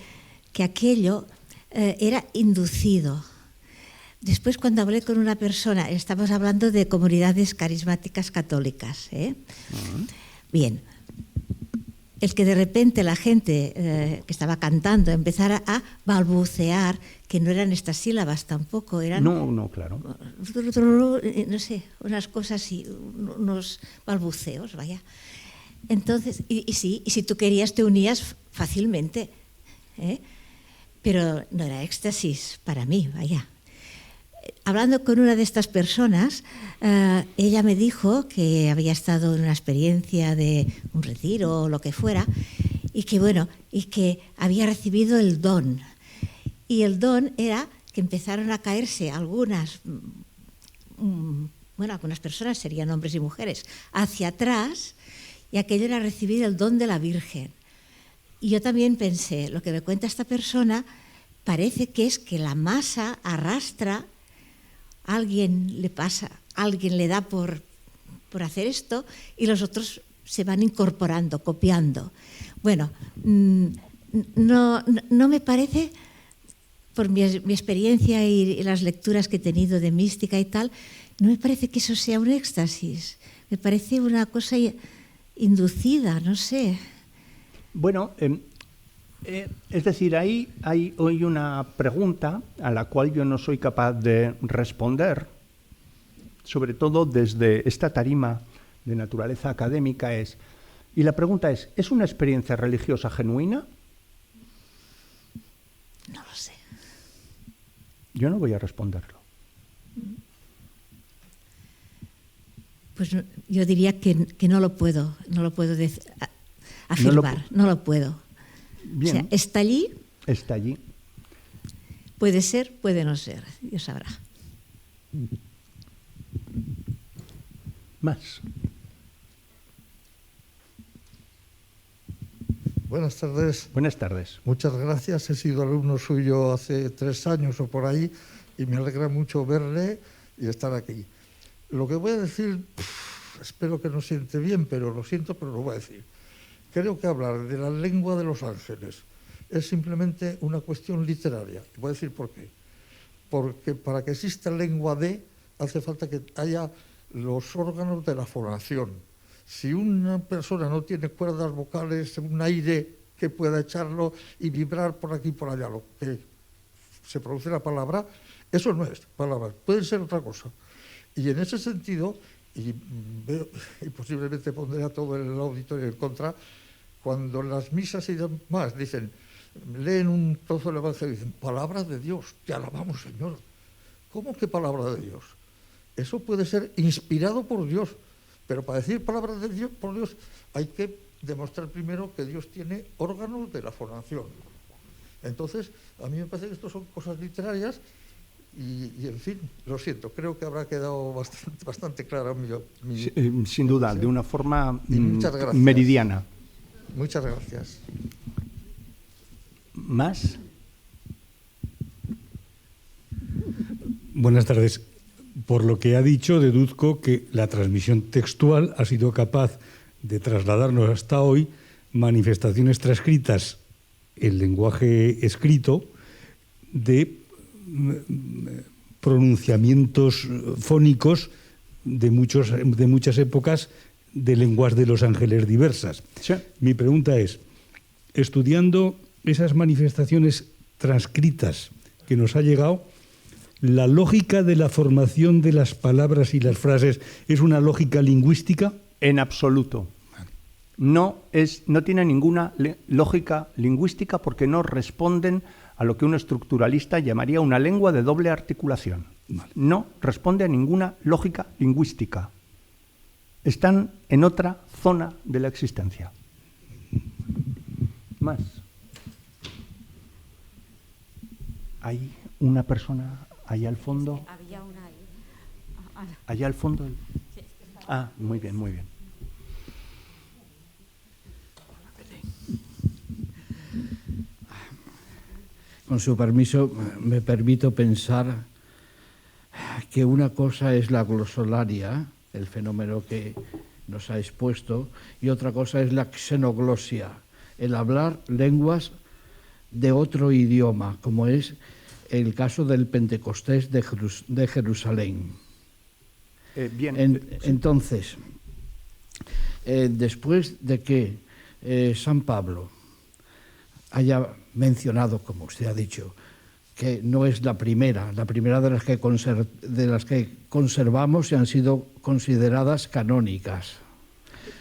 aquello era inducido. Después, cuando hablé con una persona, estamos hablando de comunidades carismáticas católicas, Bien, el que de repente la gente que estaba cantando empezara a balbucear, que no eran estas sílabas tampoco, eran... No, claro. No sé, unas cosas y unos balbuceos, vaya. Entonces, y si tú querías te unías fácilmente, pero no era éxtasis para mí, vaya. Hablando con una de estas personas, ella me dijo que había estado en una experiencia de un retiro o lo que fuera, y que había recibido el don. Y el don era que empezaron a caerse algunas personas, serían hombres y mujeres, hacia atrás, y aquello era recibir el don de la Virgen. Y yo también pensé, lo que me cuenta esta persona parece que es que la masa arrastra, alguien le da por hacer esto, y los otros se van incorporando, copiando. Bueno, no me parece, por mi experiencia y las lecturas que he tenido de mística y tal, no me parece que eso sea un éxtasis. Me parece una cosa inducida, no sé. Bueno, es decir, ahí hay hoy una pregunta a la cual yo no soy capaz de responder, sobre todo desde esta tarima de naturaleza académica, y la pregunta ¿es una experiencia religiosa genuina? No lo sé. Yo no voy a responderlo. Pues yo diría que no lo puedo afirmar, no lo puedo. Bien. O sea, está allí. Está allí. Puede ser, puede no ser, Dios sabrá. Más. Buenas tardes. Buenas tardes. Muchas gracias. He sido alumno suyo hace 3 años o por ahí y me alegra mucho verle y estar aquí. Lo que voy a decir, espero que no siente bien, pero lo siento, pero lo voy a decir. Creo que hablar de la lengua de los ángeles es simplemente una cuestión literaria. Voy a decir por qué. Porque para que exista lengua de, hace falta que haya los órganos de la fonación. Si una persona no tiene cuerdas vocales, un aire que pueda echarlo y vibrar por aquí y por allá, lo que se produce la palabra, eso no es palabra, puede ser otra cosa. Y en ese sentido, y posiblemente pondré a todo el auditorio en contra, cuando las misas y demás dicen, leen un trozo del Evangelio y dicen, palabra de Dios, te alabamos, Señor. ¿Cómo que palabra de Dios? Eso puede ser inspirado por Dios, pero para decir palabra de Dios, por Dios, hay que demostrar primero que Dios tiene órganos de la fonación. Entonces, a mí me parece que esto son cosas literarias y en fin, lo siento, creo que habrá quedado bastante clara mi sin duda, de una forma meridiana. meridiana. Muchas gracias. ¿Más? Buenas tardes. Por lo que ha dicho, deduzco que la transmisión textual ha sido capaz de trasladarnos hasta hoy manifestaciones transcritas en lenguaje escrito de pronunciamientos fónicos de muchas épocas de lenguas de los ángeles diversas. Sí. Mi pregunta es, estudiando esas manifestaciones transcritas que nos ha llegado, ¿la lógica de la formación de las palabras y las frases es una lógica lingüística? En absoluto. No tiene ninguna lógica lingüística porque no responden a lo que un estructuralista llamaría una lengua de doble articulación. Vale. No responde a ninguna lógica lingüística. Están en otra zona de la existencia. Más. Hay una persona allá al fondo. Había una ahí. Allá al fondo. Ah, muy bien, muy bien. Con su permiso, me permito pensar que una cosa es la glosolaria, el fenómeno que nos ha expuesto, y otra cosa es la xenoglosia, el hablar lenguas de otro idioma, como es el caso del Pentecostés de Jerusalén. Entonces, después de que San Pablo haya mencionado, como usted ha dicho, que no es la primera de las que conservamos y han sido consideradas canónicas.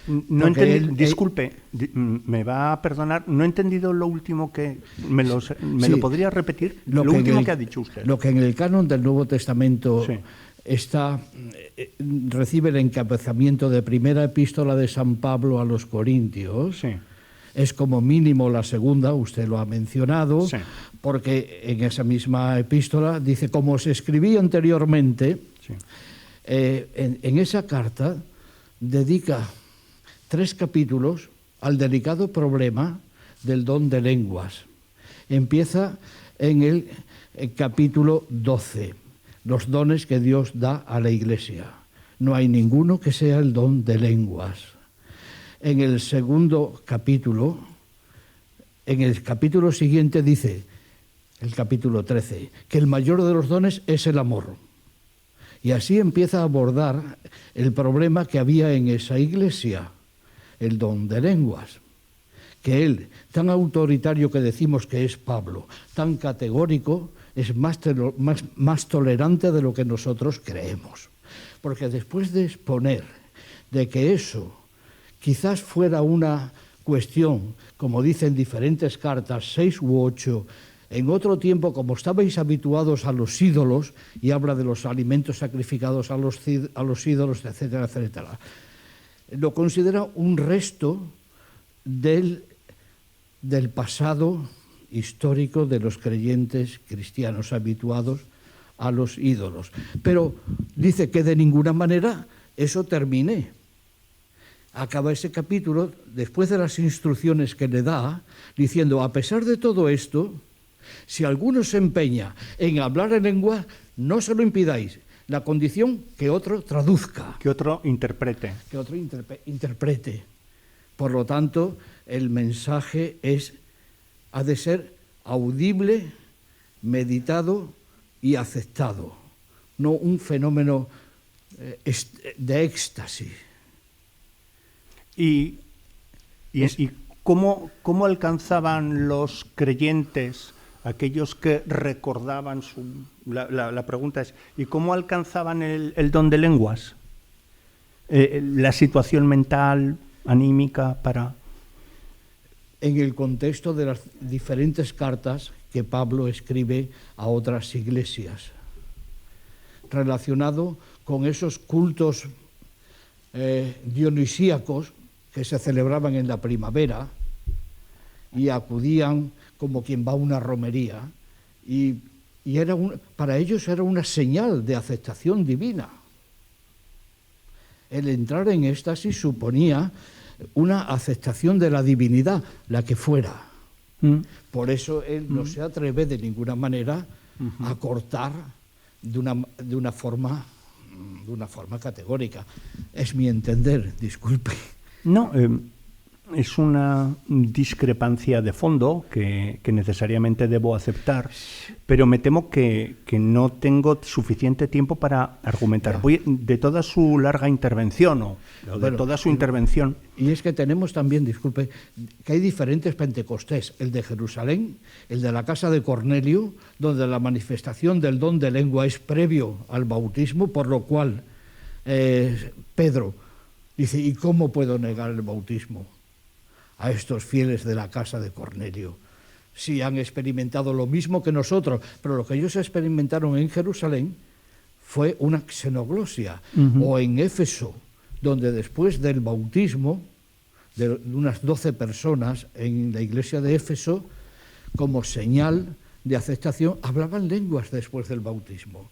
No entendí, disculpe, me va a perdonar, no he entendido lo último que... ¿Me lo podría repetir? Lo último que ha dicho usted. Lo que en el canon del Nuevo Testamento sí. Recibe el encabezamiento de primera epístola de San Pablo a los Corintios. Sí. Es como mínimo la segunda, usted lo ha mencionado, sí. Porque en esa misma epístola dice, como se escribía anteriormente, sí. En esa carta dedica 3 capítulos al delicado problema del don de lenguas. Empieza en el capítulo 12, los dones que Dios da a la Iglesia. No hay ninguno que sea el don de lenguas. En el segundo capítulo, en el capítulo siguiente dice, el capítulo 13, que el mayor de los dones es el amor. Y así empieza a abordar el problema que había en esa iglesia, el don de lenguas. Que él, tan autoritario que decimos que es Pablo, tan categórico, es más tolerante de lo que nosotros creemos. Porque después de exponer de que eso quizás fuera una cuestión, como dicen diferentes cartas, 6 u 8, en otro tiempo, como estabais habituados a los ídolos, y habla de los alimentos sacrificados a los ídolos, etcétera, etcétera, lo considera un resto del pasado histórico de los creyentes cristianos habituados a los ídolos. Pero dice que de ninguna manera eso termine. Acaba ese capítulo, después de las instrucciones que le da, diciendo, a pesar de todo esto, si alguno se empeña en hablar en lengua, no se lo impidáis. La condición que otro traduzca. Que otro interprete. Que otro interprete. Por lo tanto, el mensaje ha de ser audible, meditado y aceptado. No un fenómeno de éxtasis. ¿Y cómo alcanzaban los creyentes, aquellos que recordaban la pregunta es, ¿y cómo alcanzaban el don de lenguas? La situación mental, anímica, para... En el contexto de las diferentes cartas que Pablo escribe a otras iglesias, relacionado con esos cultos dionisíacos que se celebraban en la primavera y acudían como quien va a una romería, y para ellos era una señal de aceptación divina. El entrar en éxtasis suponía una aceptación de la divinidad, la que fuera. Por eso él no se atreve de ninguna manera a cortar de una forma categórica. Es mi entender, disculpe. No, es una discrepancia de fondo que necesariamente debo aceptar, pero me temo que no tengo suficiente tiempo para argumentar. Voy de toda su larga intervención o de toda su intervención. Y es que tenemos también, disculpe, que hay diferentes Pentecostés, el de Jerusalén, el de la casa de Cornelio, donde la manifestación del don de lengua es previo al bautismo, por lo cual Pedro dice, ¿y cómo puedo negar el bautismo a estos fieles de la casa de Cornelio? Si han experimentado lo mismo que nosotros, pero lo que ellos experimentaron en Jerusalén fue una xenoglosia, o en Éfeso, donde después del bautismo de unas 12 personas en la iglesia de Éfeso, como señal de aceptación, hablaban lenguas después del bautismo.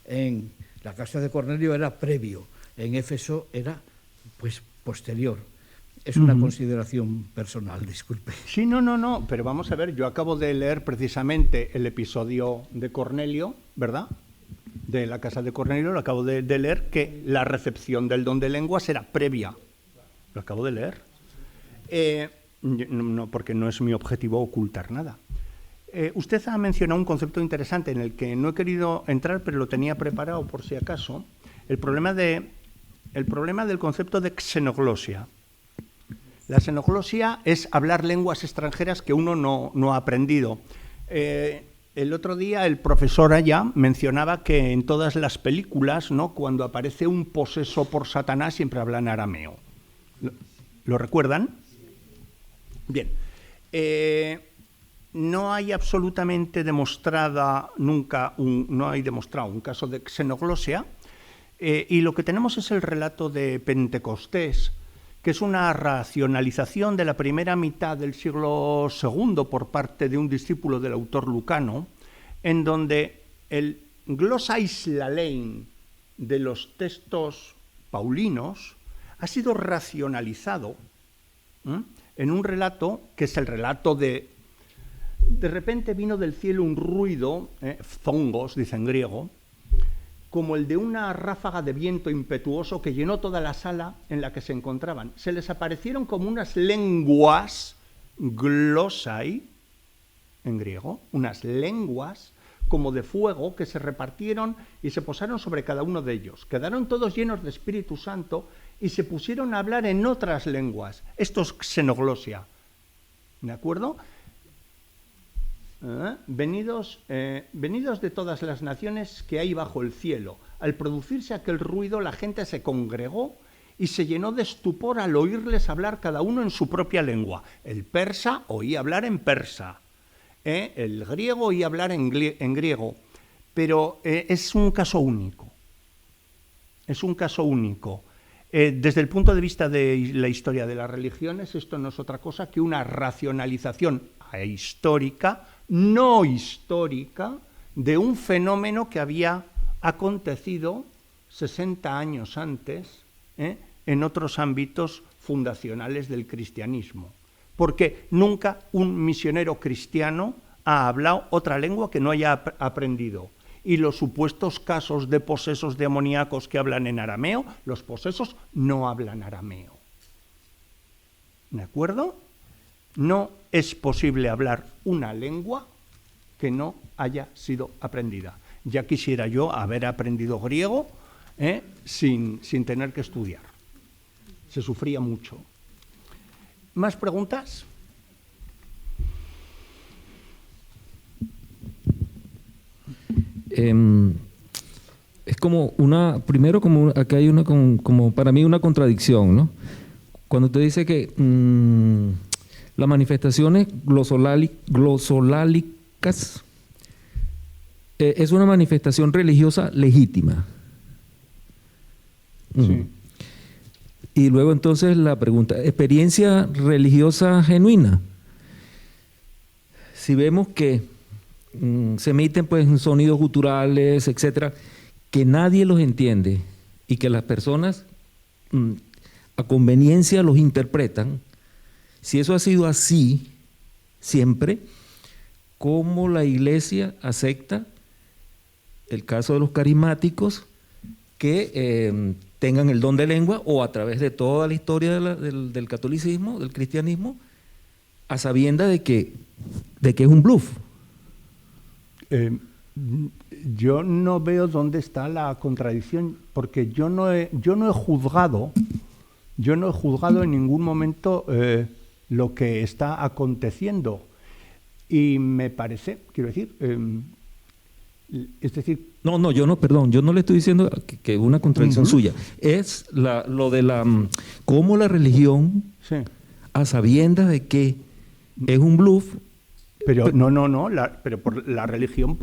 En la casa de Cornelio era previo, en Éfeso era pues posterior. Es una consideración personal, disculpe. Sí, no, pero vamos a ver, yo acabo de leer precisamente el episodio de Cornelio, ¿verdad? De la casa de Cornelio, lo acabo de leer, que la recepción del don de lenguas era previa. Lo acabo de leer. No, porque no es mi objetivo ocultar nada. Usted ha mencionado un concepto interesante en el que no he querido entrar, pero lo tenía preparado por si acaso. El problema del concepto de xenoglosia. La xenoglosia es hablar lenguas extranjeras que uno no ha aprendido. El otro día el profesor allá mencionaba que en todas las películas, ¿no?, cuando aparece un poseso por Satanás siempre hablan arameo. ¿Lo recuerdan? Bien. No hay absolutamente demostrada nunca no hay demostrado un caso de xenoglosia, y lo que tenemos es el relato de Pentecostés, que es una racionalización de la primera mitad del siglo II por parte de un discípulo del autor lucano, en donde el glossais lalein de los textos paulinos ha sido racionalizado en un relato que es el relato de repente vino del cielo un ruido, zongos, dice en griego, como el de una ráfaga de viento impetuoso que llenó toda la sala en la que se encontraban. Se les aparecieron como unas lenguas, glossai, en griego, unas lenguas como de fuego que se repartieron y se posaron sobre cada uno de ellos. Quedaron todos llenos de Espíritu Santo y se pusieron a hablar en otras lenguas. Esto es xenoglosia. ¿De acuerdo? Venidos de todas las naciones que hay bajo el cielo. Al producirse aquel ruido, la gente se congregó y se llenó de estupor al oírles hablar cada uno en su propia lengua. El persa oía hablar en persa, el griego oía hablar en griego, pero es un caso único. Es un caso único. Desde el punto de vista de la historia de las religiones, esto no es otra cosa que una racionalización histórica, no histórica, de un fenómeno que había acontecido 60 años antes en otros ámbitos fundacionales del cristianismo. Porque nunca un misionero cristiano ha hablado otra lengua que no haya aprendido. Y los supuestos casos de posesos demoníacos que hablan en arameo, los posesos no hablan arameo. ¿De acuerdo? No es posible hablar una lengua que no haya sido aprendida. Ya quisiera yo haber aprendido griego sin tener que estudiar. Se sufría mucho. ¿Más preguntas? Es como primero acá hay como para mí una contradicción, ¿no? Cuando usted dice que las manifestaciones glosolálicas es una manifestación religiosa legítima. Sí. Y luego entonces la pregunta, ¿experiencia religiosa genuina? Si vemos que se emiten pues sonidos guturales, etcétera, que nadie los entiende y que las personas a conveniencia los interpretan, si eso ha sido así siempre, ¿cómo la Iglesia acepta el caso de los carismáticos que tengan el don de lengua o a través de toda la historia del catolicismo, del cristianismo, a sabienda de que es un bluff. Yo no veo dónde está la contradicción, porque yo no he juzgado en ningún momento lo que está aconteciendo. Y me parece, quiero decir, es decir... No, yo no le estoy diciendo que es una contradicción suya. Es lo de cómo la religión, sí, a sabiendas de que es un bluff... Pero pero por la religión...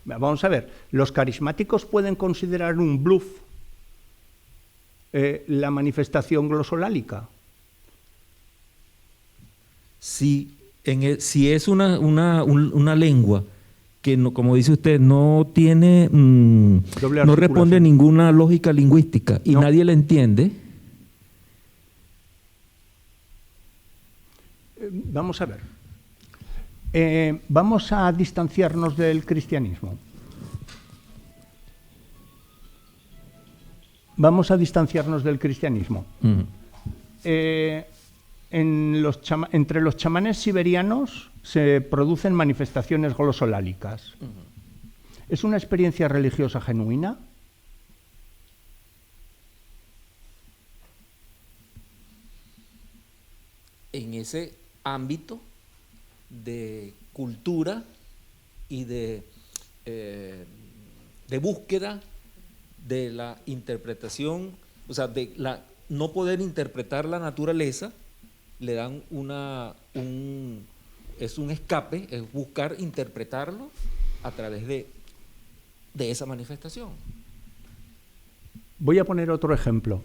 Vamos a ver, ¿los carismáticos pueden considerar un bluff la manifestación glosolálica? Si es una lengua que, no, como dice usted, no tiene, no responde a ninguna lógica lingüística y nadie la entiende. Vamos a ver. Vamos a distanciarnos del cristianismo. Entre los chamanes siberianos se producen manifestaciones glosolálicas. ¿Es una experiencia religiosa genuina? En ese ámbito de cultura y de búsqueda de la interpretación, o sea, de no poder interpretar la naturaleza, le dan es un escape, es buscar interpretarlo a través de esa manifestación. Voy a poner otro ejemplo.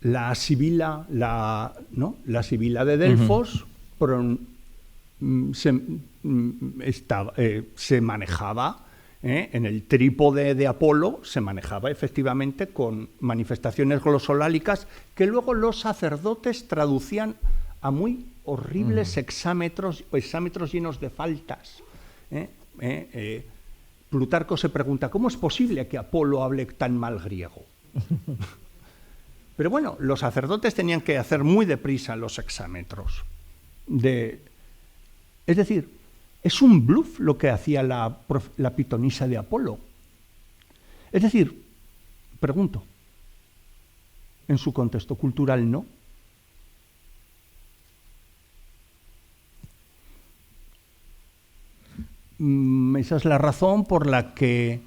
La sibila de Delfos se manejaba en el trípode de Apolo, se manejaba efectivamente con manifestaciones glosolálicas que luego los sacerdotes traducían a muy horribles hexámetros llenos de faltas. Plutarco se pregunta, ¿cómo es posible que Apolo hable tan mal griego? Pero bueno, los sacerdotes tenían que hacer muy deprisa los hexámetros. Es decir, es un bluff lo que hacía la pitonisa de Apolo. Es decir, pregunto, en su contexto cultural, ¿no? Esa es la razón por la que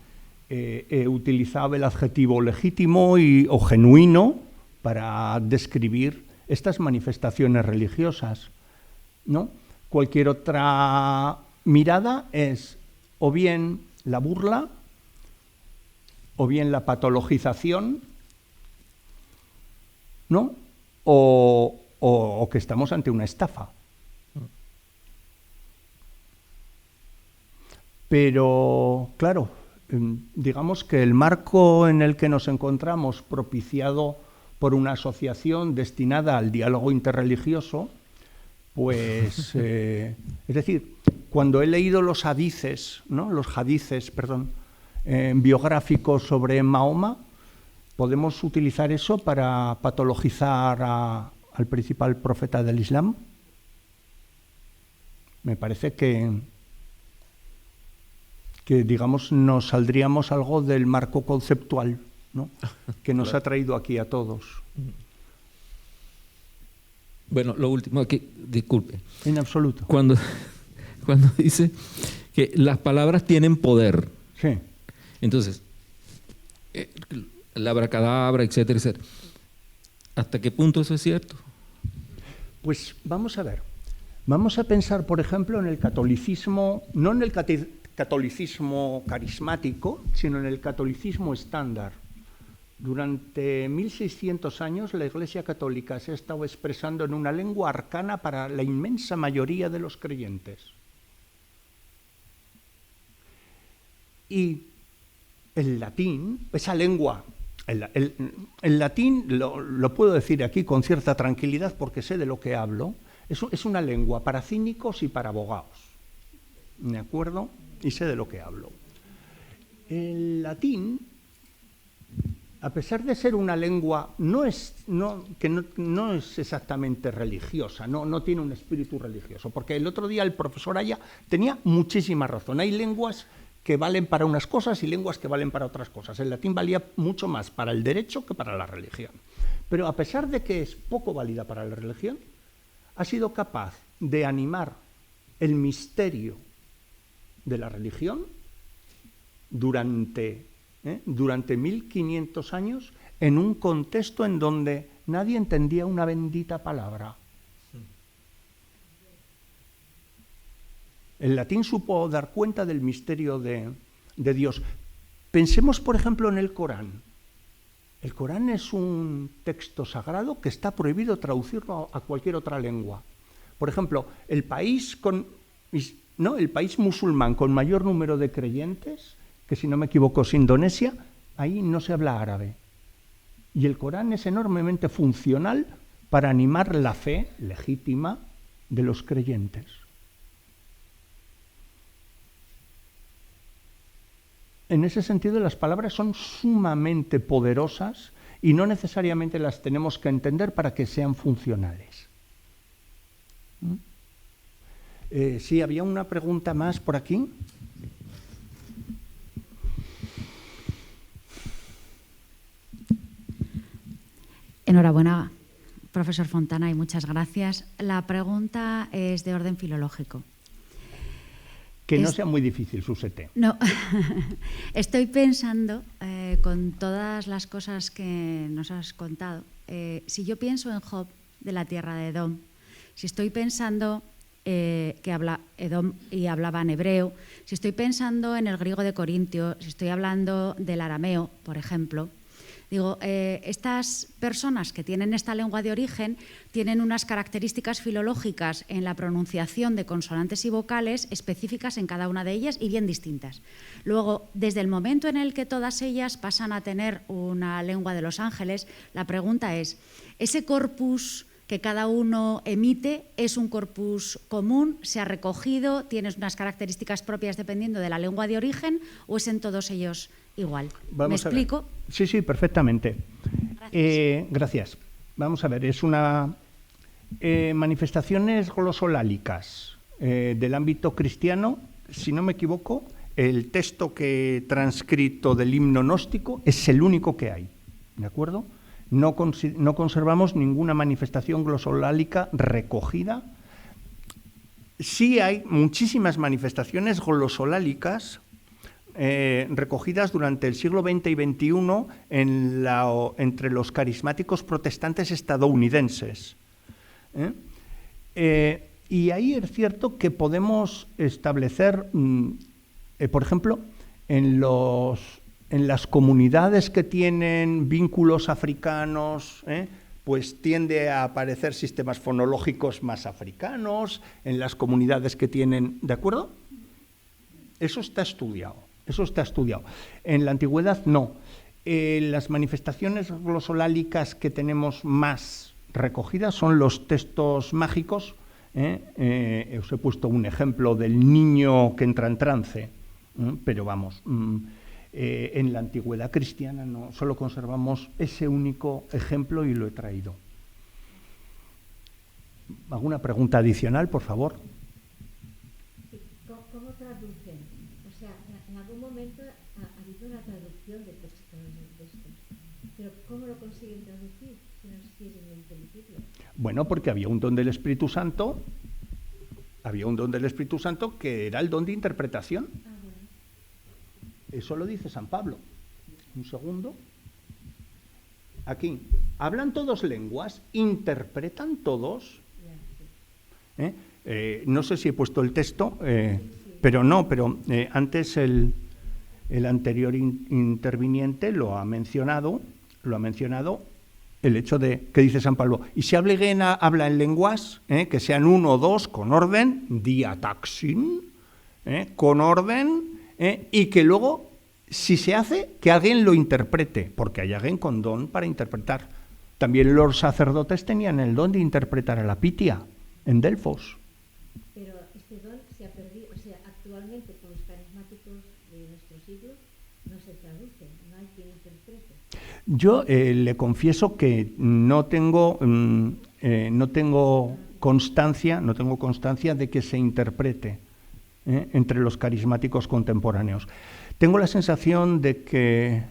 he utilizado el adjetivo legítimo o genuino para describir estas manifestaciones religiosas, ¿no? Cualquier otra mirada es o bien la burla, o bien la patologización, ¿no? O que estamos ante una estafa. Pero, claro, digamos que el marco en el que nos encontramos, propiciado por una asociación destinada al diálogo interreligioso, pues, es decir, cuando he leído los hadices biográficos sobre Mahoma, podemos utilizar eso para patologizar al principal profeta del Islam. Me parece que digamos, nos saldríamos algo del marco conceptual, ¿no? Que nos ha traído aquí a todos. Bueno, lo último, aquí, disculpe. En absoluto. Cuando dice que las palabras tienen poder. Sí. Entonces, el abracadabra, etcétera, etcétera. ¿Hasta qué punto eso es cierto? Pues vamos a ver. Vamos a pensar, por ejemplo, en el catolicismo, no en el catolicismo carismático, sino en el catolicismo estándar. Durante 1600 años la Iglesia Católica se ha estado expresando en una lengua arcana para la inmensa mayoría de los creyentes. Y el latín, esa lengua, el latín, lo puedo decir aquí con cierta tranquilidad porque sé de lo que hablo, es una lengua para cínicos y para abogados. ¿De acuerdo? Y sé de lo que hablo. El latín a pesar de ser una lengua no es exactamente religiosa, no tiene un espíritu religioso, porque el otro día el profesor Aya tenía muchísima razón. Hay lenguas que valen para unas cosas y lenguas que valen para otras cosas. El latín valía mucho más para el derecho que para la religión. Pero a pesar de que es poco válida para la religión, ha sido capaz de animar el misterio de la religión durante 1500 años en un contexto en donde nadie entendía una bendita palabra. El latín supo dar cuenta del misterio de Dios. Pensemos, por ejemplo, en el Corán. El Corán es un texto sagrado que está prohibido traducirlo a cualquier otra lengua. Por ejemplo, el país musulmán con mayor número de creyentes, que si no me equivoco es Indonesia, ahí no se habla árabe. Y el Corán es enormemente funcional para animar la fe legítima de los creyentes. En ese sentido, las palabras son sumamente poderosas y no necesariamente las tenemos que entender para que sean funcionales. Sí, había una pregunta más por aquí. Enhorabuena, profesor Fontana, y muchas gracias. La pregunta es de orden filológico. Que no sea muy difícil, Susete. No, estoy pensando, con todas las cosas que nos has contado, si yo pienso en Job de la tierra de Edom, si estoy pensando que habla Edom y hablaban hebreo, si estoy pensando en el griego de Corintio, si estoy hablando del arameo, por ejemplo, digo, estas personas que tienen esta lengua de origen tienen unas características filológicas en la pronunciación de consonantes y vocales específicas en cada una de ellas y bien distintas. Luego, desde el momento en el que todas ellas pasan a tener una lengua de los ángeles, la pregunta es, ¿ese corpus que cada uno emite es un corpus común, se ha recogido, tiene unas características propias dependiendo de la lengua de origen o es en todos ellos igual? ¿Me explico? Sí, perfectamente. Gracias. Vamos a ver, es una manifestaciones glosolálicas del ámbito cristiano, si no me equivoco, el texto que he transcrito del himno gnóstico es el único que hay, ¿de acuerdo? No conservamos ninguna manifestación glosolálica recogida. Sí hay muchísimas manifestaciones glosolálicas recogidas durante el siglo XX y XXI entre los carismáticos protestantes estadounidenses. Y ahí es cierto que podemos establecer, por ejemplo, en las comunidades que tienen vínculos africanos, pues tiende a aparecer sistemas fonológicos más africanos, en las comunidades que tienen, ¿de acuerdo? Eso está estudiado. En la antigüedad no. Las manifestaciones glosolálicas que tenemos más recogidas son los textos mágicos. Os he puesto un ejemplo del niño que entra en trance, pero vamos, en la antigüedad cristiana no, solo conservamos ese único ejemplo y lo he traído. ¿Alguna pregunta adicional, por favor? ¿Cómo traducen? O sea, en algún momento ha habido una traducción de textos, pero ¿cómo lo consiguen traducir si no es ininteligible? Bueno, porque había un don del Espíritu Santo, que era el don de interpretación. Eso lo dice San Pablo. Un segundo. Aquí. ¿Hablan todos lenguas? ¿Interpretan todos? No sé si he puesto el texto, pero antes el anterior interviniente lo ha mencionado el hecho de que dice San Pablo, y si alguien habla en lenguas, que sean 1 o 2, con orden, diataxin, con orden, y que luego, si se hace, que alguien lo interprete, porque hay alguien con don para interpretar. También los sacerdotes tenían el don de interpretar a la Pitia en Delfos. Pero este don se ha perdido, o sea, actualmente con los carismáticos de nuestro siglo, no se traduce, no hay quien interprete. Yo le confieso que no tengo constancia de que se interprete entre los carismáticos contemporáneos. Tengo la sensación de que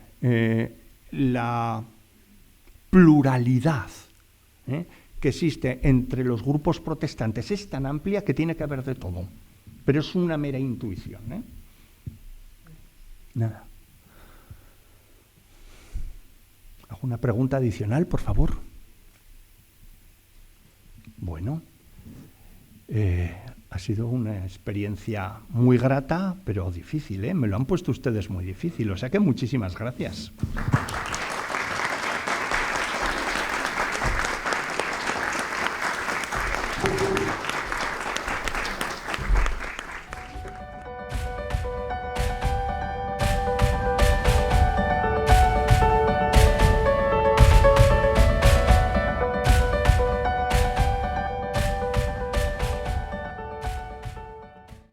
la pluralidad que existe entre los grupos protestantes es tan amplia que tiene que haber de todo, pero es una mera intuición. Nada. ¿Alguna pregunta adicional, por favor? Bueno, ha sido una experiencia muy grata, pero difícil, ¿eh? Me lo han puesto ustedes muy difícil, o sea que muchísimas gracias.